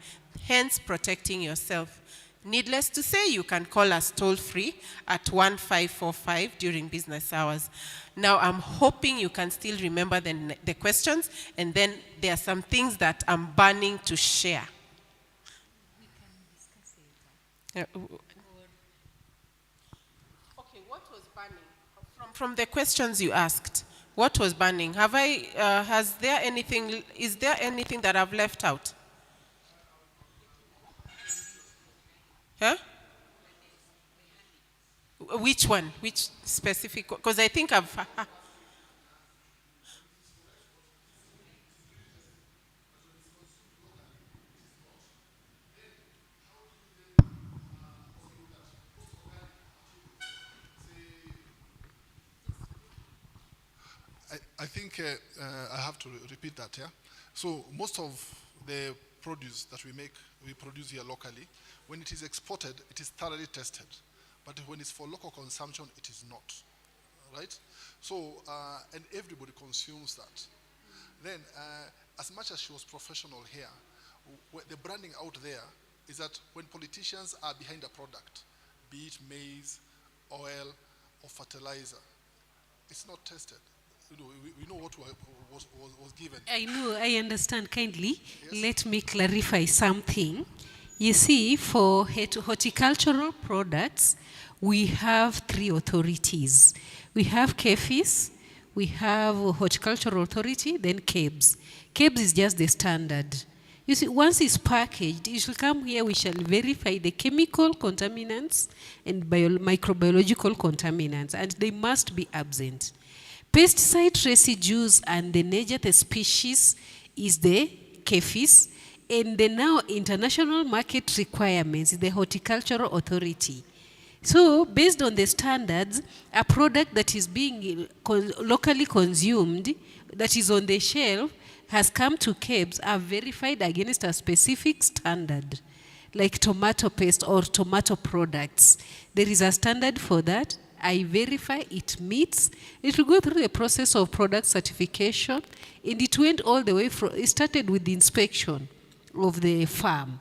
hence protecting yourself. Needless to say, you can call us toll-free at 1545 during business hours. Now, I'm hoping you can still remember the questions, and then there are some things that I'm burning to share. Okay, what was burning? From the questions you asked, what was burning? Is there anything that I've left out? Huh? Which one? Which specific? Because I think I've... I think I have to repeat that, yeah? So most of the produce that we produce here locally, when it is exported, it is thoroughly tested. But when it's for local consumption, it is not, right? So, and everybody consumes that. Then, as much as she was professional here, the branding out there is that when politicians are behind a product, be it maize, oil, or fertilizer, it's not tested. We know what was given. I know, I understand kindly. Yes. Let me clarify something. You see, for horticultural products, we have 3 authorities. We have KEFIS, we have Horticultural Authority, then KEBS. KEBS is just the standard. You see, once it's packaged, it shall come here, we shall verify the chemical contaminants and microbiological contaminants, and they must be absent. Pesticide residues and the nature of the species is the KEFIS, and the now international market requirements is the Horticultural Authority. So, based on the standards, a product that is being locally consumed, that is on the shelf, has come to KEBS, are verified against a specific standard, like tomato paste or tomato products. There is a standard for that. I verify it meets. It will go through the process of product certification, and it went all the way from, it started with the inspection of the farm,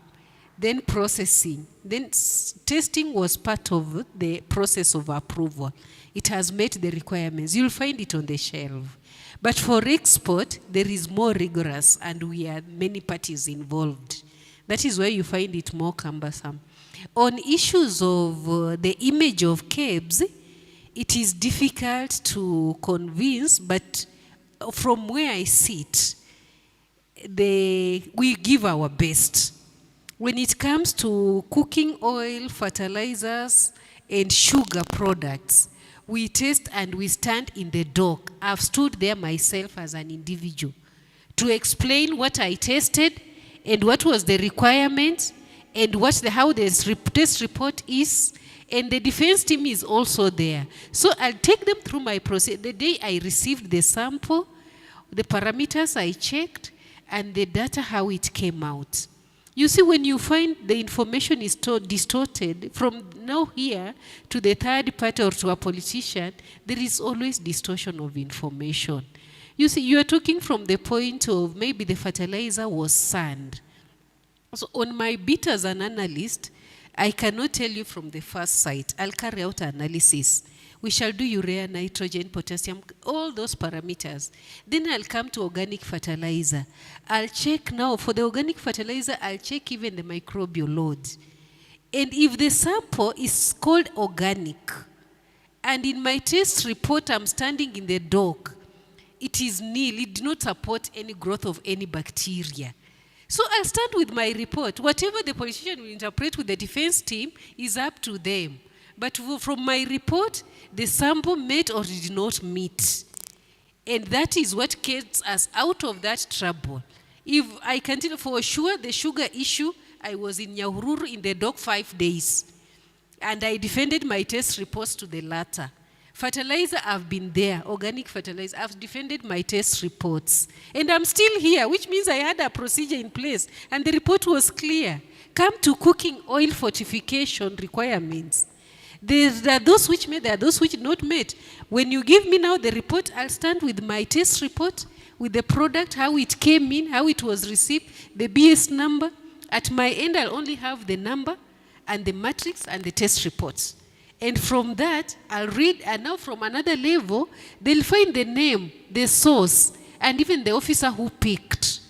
then processing, then testing was part of the process of approval. It has met the requirements. You'll find it on the shelf. But for export, there is more rigorous, and we are many parties involved. That is why you find it more cumbersome. On issues of the image of KEBS, it is difficult to convince, but from where I sit, we give our best. When it comes to cooking oil, fertilizers, and sugar products, we test and we stand in the dock. I've stood there myself as an individual to explain what I tested and what was the requirement and how the test report is. And the defense team is also there. So I'll take them through my process. The day I received the sample, the parameters I checked, and the data, how it came out. You see, when you find the information is distorted, from now here to the third party or to a politician, there is always distortion of information. You see, you are talking from the point of maybe the fertilizer was sand. So on my beat as an analyst, I cannot tell you from the first site. I'll carry out analysis. We shall do urea, nitrogen, potassium, all those parameters. Then I'll come to organic fertilizer. I'll check now, for the organic fertilizer, I'll check even the microbial load. And if the sample is called organic, and in my test report I'm standing in the dock, it is nil, it did not support any growth of any bacteria. So I'll stand with my report. Whatever the politician will interpret with the defense team is up to them. But from my report, the sample met or did not meet. And that is what gets us out of that trouble. If I can tell for sure the sugar issue, I was in Nyahururu in the dock 5 days. And I defended my test reports to the latter. Fertilizer, I've been there, organic fertilizer, I've defended my test reports. And I'm still here, which means I had a procedure in place, and the report was clear. Come to cooking oil fortification requirements. There are those which met, there are those which not met. When you give me now the report, I'll stand with my test report, with the product, how it came in, how it was received, the BS number. At my end, I'll only have the number and the matrix and the test reports. And from that, I'll read, and now from another level, they'll find the name, the source, and even the officer who picked.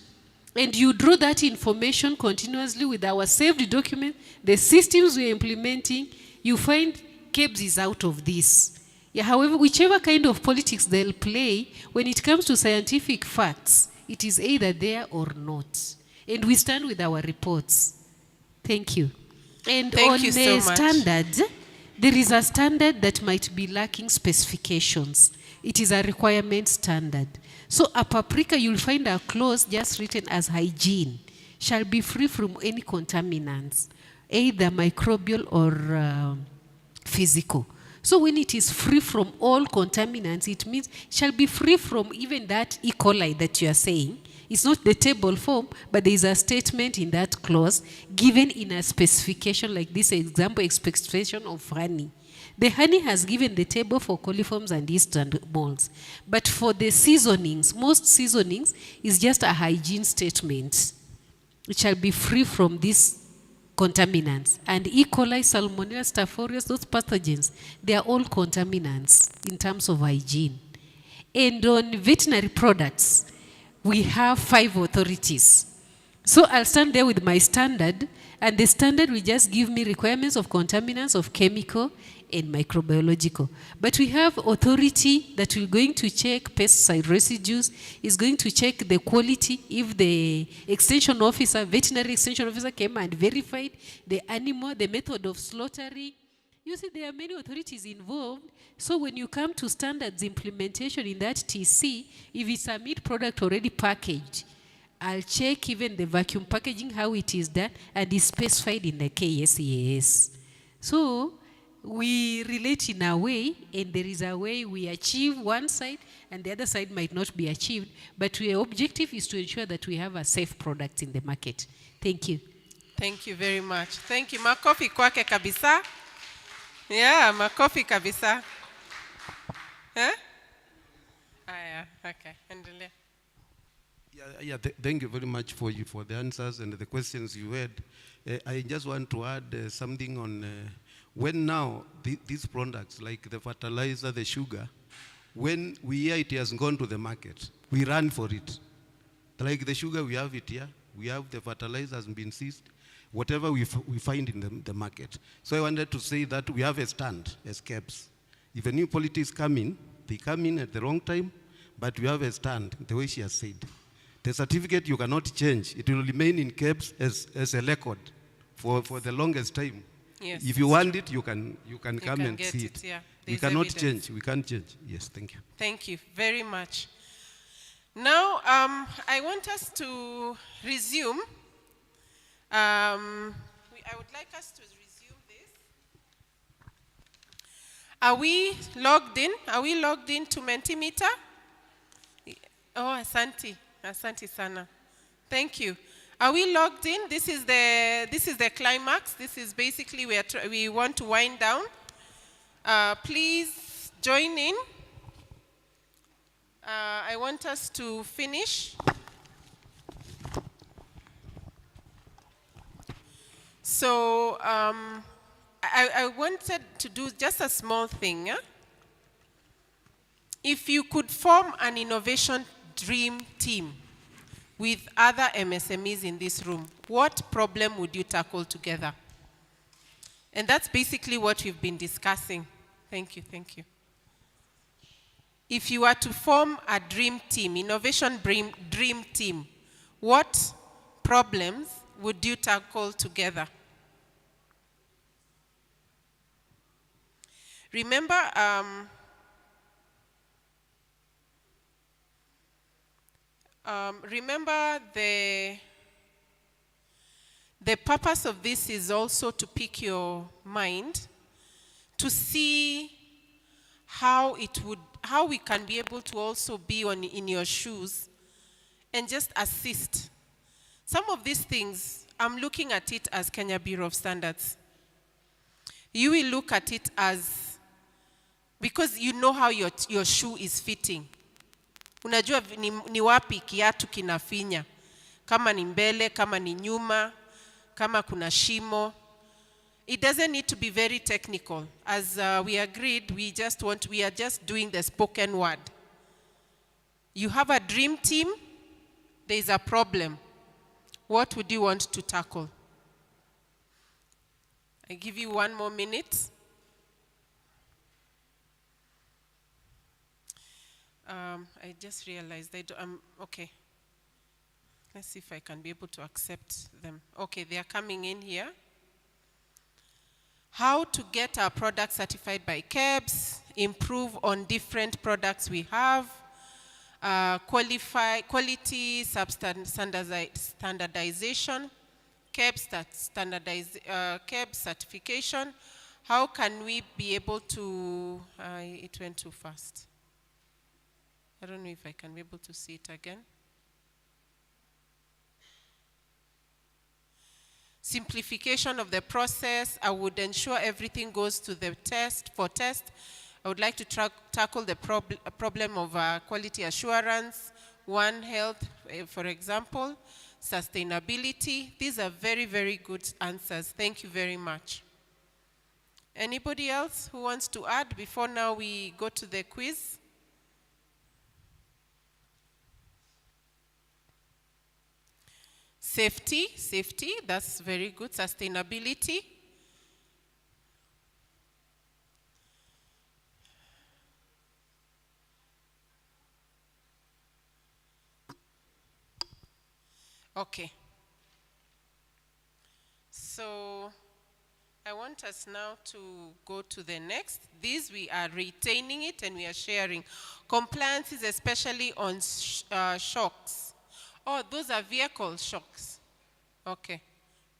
And you draw that information continuously with our saved document, the systems we're implementing, you find KEBS is out of this. Yeah, however, whichever kind of politics they'll play, when it comes to scientific facts, it is either there or not. And we stand with our reports. Thank you. And Thank on you the so much. standard, there is a standard that might be lacking specifications. It is a requirement standard. So a paprika, you'll find a clause just written as hygiene, shall be free from any contaminants, either microbial or physical. So when it is free from all contaminants, it means shall be free from even that E. coli that you are saying. It's not the table form, but there is a statement in that clause given in a specification, like this example, specification of honey. The honey has given the table for coliforms and yeast and molds. But for the seasonings, most seasonings is just a hygiene statement. It shall be free from these contaminants. And E. coli, Salmonella, Staph aureus, those pathogens, they are all contaminants in terms of hygiene. And on veterinary products, we have 5 authorities. So I'll stand there with my standard, and the standard will just give me requirements of contaminants of chemical and microbiological. But we have authority that will going to check pesticide residues, is going to check the quality if the extension officer, veterinary extension officer came and verified the animal, the method of slaughtering. You see, there are many authorities involved. So when you come to standards implementation in that TC, if it's a meat product already packaged, I'll check even the vacuum packaging, how it is done, and is specified in the KSEAS. So we relate in a way, and there is a way we achieve one side, and the other side might not be achieved, but our objective is to ensure that we have a safe product in the market. Thank you. Thank you very much. Thank you. Makofi kwake kabisa. Yeah, makofi kabisa. Huh? Yeah, okay. Endelea. Thank you very much for the answers and the questions you had. I just want to add something on when now these products like the fertilizer, the sugar, when we hear it has gone to the market, we run for it. Like the sugar, we have it here. We have the fertilizer has been seized. Whatever we find in the market. So I wanted to say that we have a stand as KEBS. If a new politics come in, they come in at the wrong time, but we have a stand, the way she has said. The certificate you cannot change. It will remain in KEBS as a record for the longest time. Yes. If you want it, you can come and get see it. Yeah. We cannot change. We can't change. Yes, thank you. Thank you very much. Now, I want us to resume. I would like us to resume this. Are we logged in? Are we logged in to Mentimeter? Oh, asante. Asante sana. Thank you. Are we logged in? This is the climax. This is basically we want to wind down. Please join in. I want us to finish. So I wanted to do just a small thing. If you could form an innovation dream team with other MSMEs in this room, what problem would you tackle together? And that's basically what we've been discussing. Thank you, thank you. If you were to form a dream team, innovation dream team, what problems would you tackle together? Remember, remember the purpose of this is also to pick your mind to see how we can be able to also be in your shoes and just assist. Some of these things, I'm looking at it as Kenya Bureau of Standards. You will look at it as, because you know how your shoe is fitting. Unajua ni wapi kiatu kinafinya. Kama ni mbele, kama ni nyuma, kama kuna shimo. It doesn't need to be very technical. As we agreed, we are just doing the spoken word. You have a dream team, there is a problem. What would you want to tackle? I give you 1 more minute. I just realized okay. Let's see if I can be able to accept them. Okay, they are coming in here. How to get our product certified by KEBS, improve on different products we have, quality standardization, KEBS certification. How can we be able to, it went too fast. I don't know if I can be able to see it again. Simplification of the process. I would ensure everything goes to the test. I would like to tackle the problem of quality assurance, One Health, for example, sustainability. These are very, very good answers. Thank you very much. Anybody else who wants to add before now we go to the quiz? Safety, that's very good. Sustainability. Okay. So I want us now to go to the next. These we are retaining it and we are sharing. Compliance is especially on shocks. Oh, those are vehicle shocks. Okay,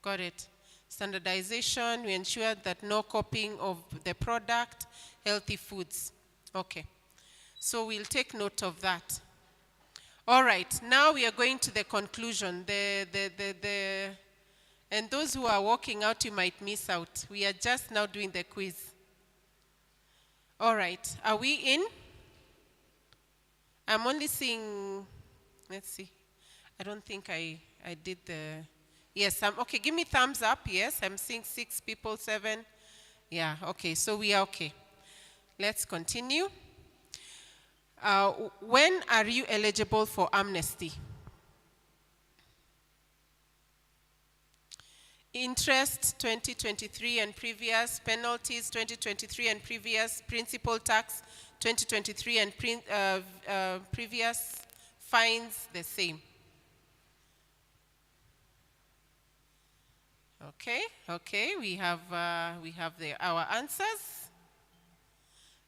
got it. Standardization, we ensure that no copying of the product, healthy foods. Okay, so we'll take note of that. All right, now we are going to the conclusion. And those who are walking out, you might miss out. We are just now doing the quiz. All right, are we in? I'm only seeing, let's see. I don't think I did the, yes, okay, give me thumbs up, yes, I'm seeing 6 people, 7. Yeah, okay, so we are okay. Let's continue. When are you eligible for amnesty? Interest 2023 and previous, penalties 2023 and previous, principal tax 2023 and previous, fines the same. Okay, we have our answers.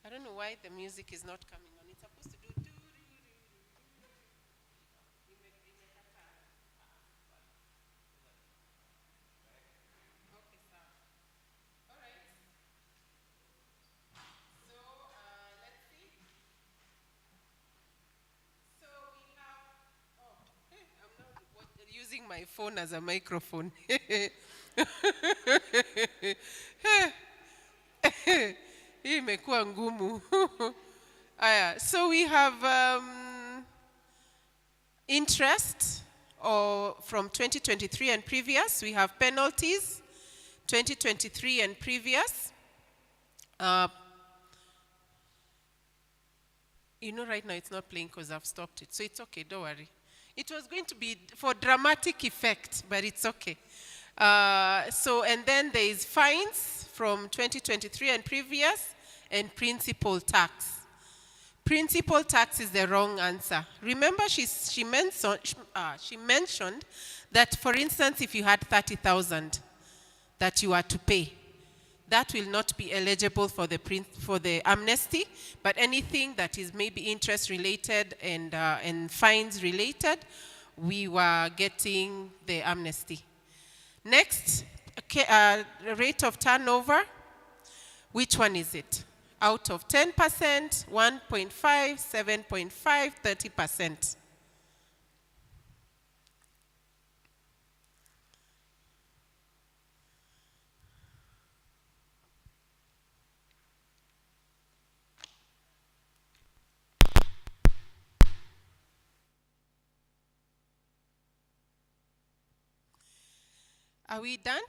I don't know why the music is not coming on. It's supposed to do. Using my phone as a microphone. Hii imekuwa ngumu. So we have interest from 2023 and previous. We have penalties 2023 and previous. You know, right now it's not playing because I've stopped it, so it's okay, don't worry. It was going to be for dramatic effect, but it's okay. And then there is fines from 2023 and previous, and principal tax. Principal tax is the wrong answer. Remember, she mentioned that, for instance, if you had 30,000 that you are to pay, that will not be eligible for the amnesty, but anything that is maybe interest related and fines related, we were getting the amnesty. Next, rate of turnover. Which one is it? Out of 10%, 1.5, 7.5, 30%. Are we done?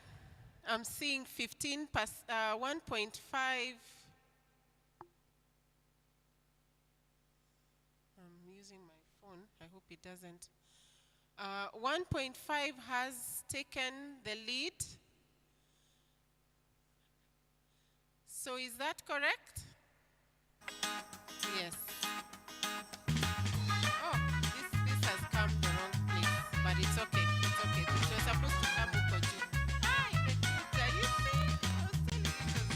I'm seeing 1.5. I'm using my phone. I hope it doesn't. 1.5 has taken the lead. So is that correct? Yes. Oh, this has come the wrong place, but it's okay. It's okay. It was supposed to come Uko juu. Hi, the computer. You see? I was telling you it was.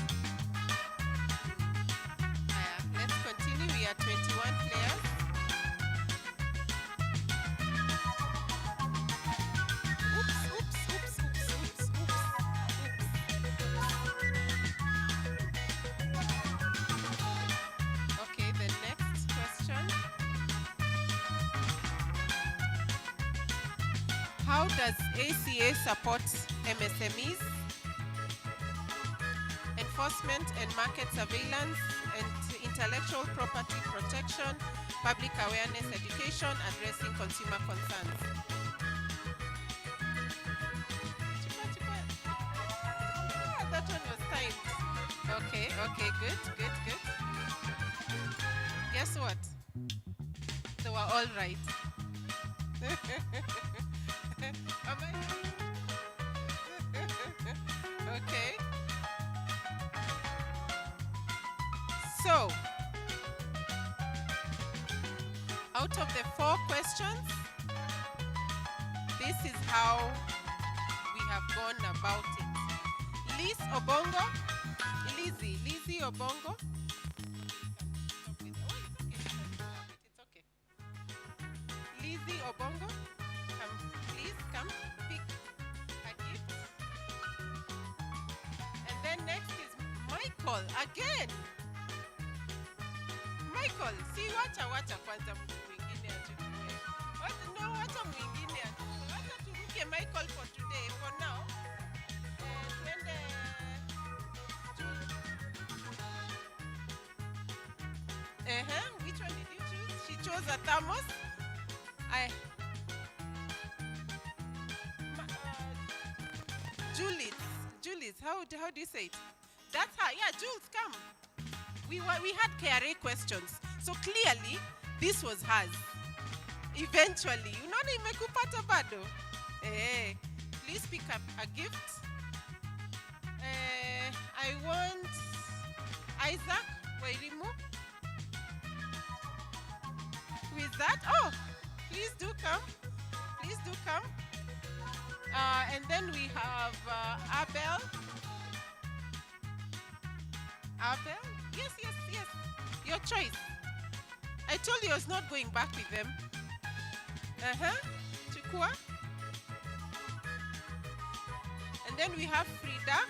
Let's continue. We are 21 players. Oops. Okay, the next question. How does ACA support MSMEs? Enforcement and market surveillance and intellectual property protection, public awareness education, addressing consumer concerns. That one was timed. Okay, good. Guess what? They were all right. Okay. So, out of the 4 questions, this is how we have gone about it. Lizzie Obongo. It's okay. Lizzie Obongo, please come pick a gift. And then next is Michael again. Michael, see wacha kwanza mtu mwingine achukue. Wacha mwingine achukue. Wacha turuke Michael for today, for now. Twende which one did you choose? She chose a thermos. Julius, how do you say it? That's her. Yeah, Jules, come. We had KRA questions, so clearly this was hers. Eventually, unaona imekupata bado. Please pick up a gift. I want Isaac Wairimu. Who is that? Oh, please do come. And then we have Abel. Yes. Your choice. I told you I was not going back with them. Chukua. And then we have Frida.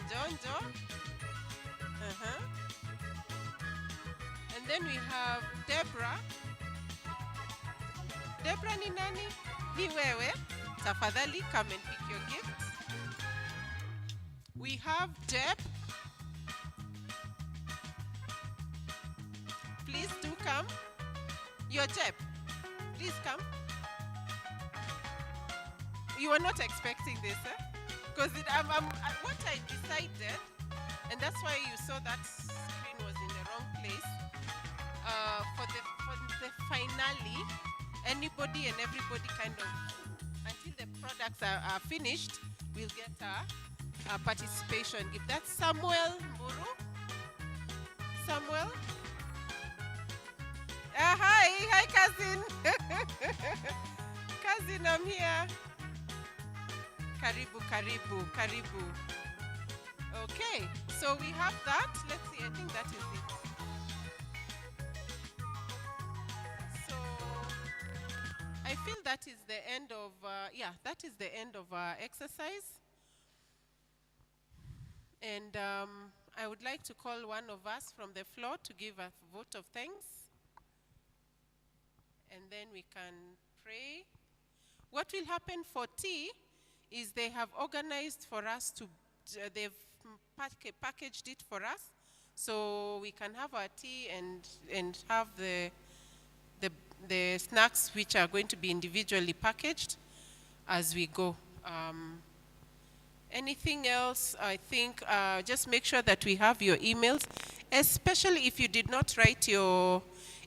Njonjo. And then we have Deborah. Deborah ni nani? Ni wewe. Tafadhali, come and pick your gift. We have Deb. Please do come. You're Deb. Please come. You were not expecting this, eh? Because what I decided, and that's why you saw that screen was in the wrong place. For the finale, anybody and everybody kind of, until the products are finished, we'll get a participation gift. That's Samuel Mburu. Samuel? Hi, cousin. Cousin, I'm here. Karibu. Okay, so we have that. Let's see, I think that is it. So I feel that is the end of, that is the end of our exercise. And I would like to call one of us from the floor to give a vote of thanks. And then we can pray. What will happen for tea is they have organized for us to, they've packaged it for us, so we can have our tea and have the snacks which are going to be individually packaged as we go. Anything else? I think just make sure that we have your emails, especially if you did not write your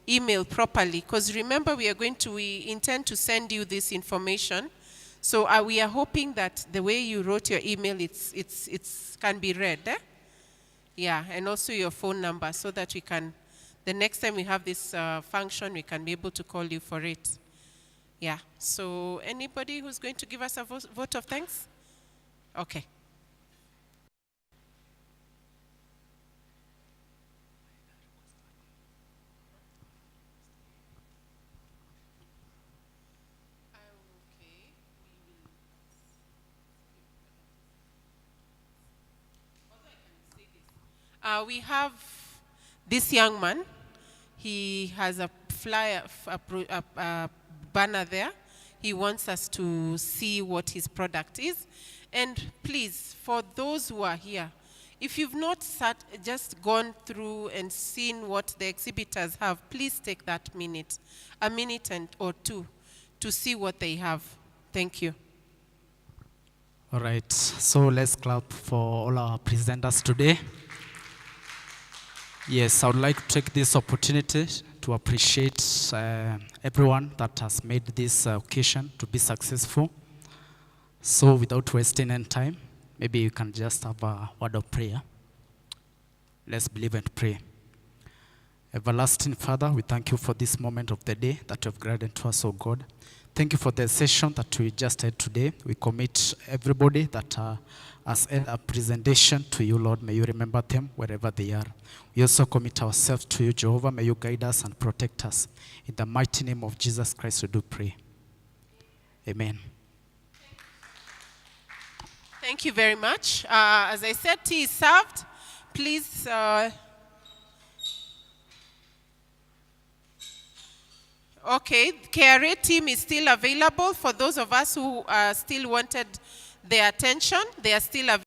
email properly, because remember we intend to send you this information. So we are hoping that the way you wrote your email, it's can be read. Eh? Yeah, and also your phone number, so that we can, the next time we have this function, we can be able to call you for it. Yeah, so anybody who's going to give us a vote of thanks? Okay. We have this young man. He has a flyer, a banner there. He wants us to see what his product is. And please, for those who are here, if you've not just gone through and seen what the exhibitors have, please take that minute, a minute or two, to see what they have. Thank you. All right, so let's clap for all our presenters today. Yes, I would like to take this opportunity to appreciate everyone that has made this occasion to be successful. So without wasting any time, maybe you can just have a word of prayer. Let's believe and pray. Everlasting Father, we thank you for this moment of the day that you have granted to us, O God. Thank you for the session that we just had today. We commit everybody that has had a presentation to you, Lord. May you remember them wherever they are. We also commit ourselves to you, Jehovah. May you guide us and protect us. In the mighty name of Jesus Christ, we do pray. Amen. Thank you very much. As I said, tea is served. Please. Okay, KRA team is still available for those of us who still wanted their attention. They are still available.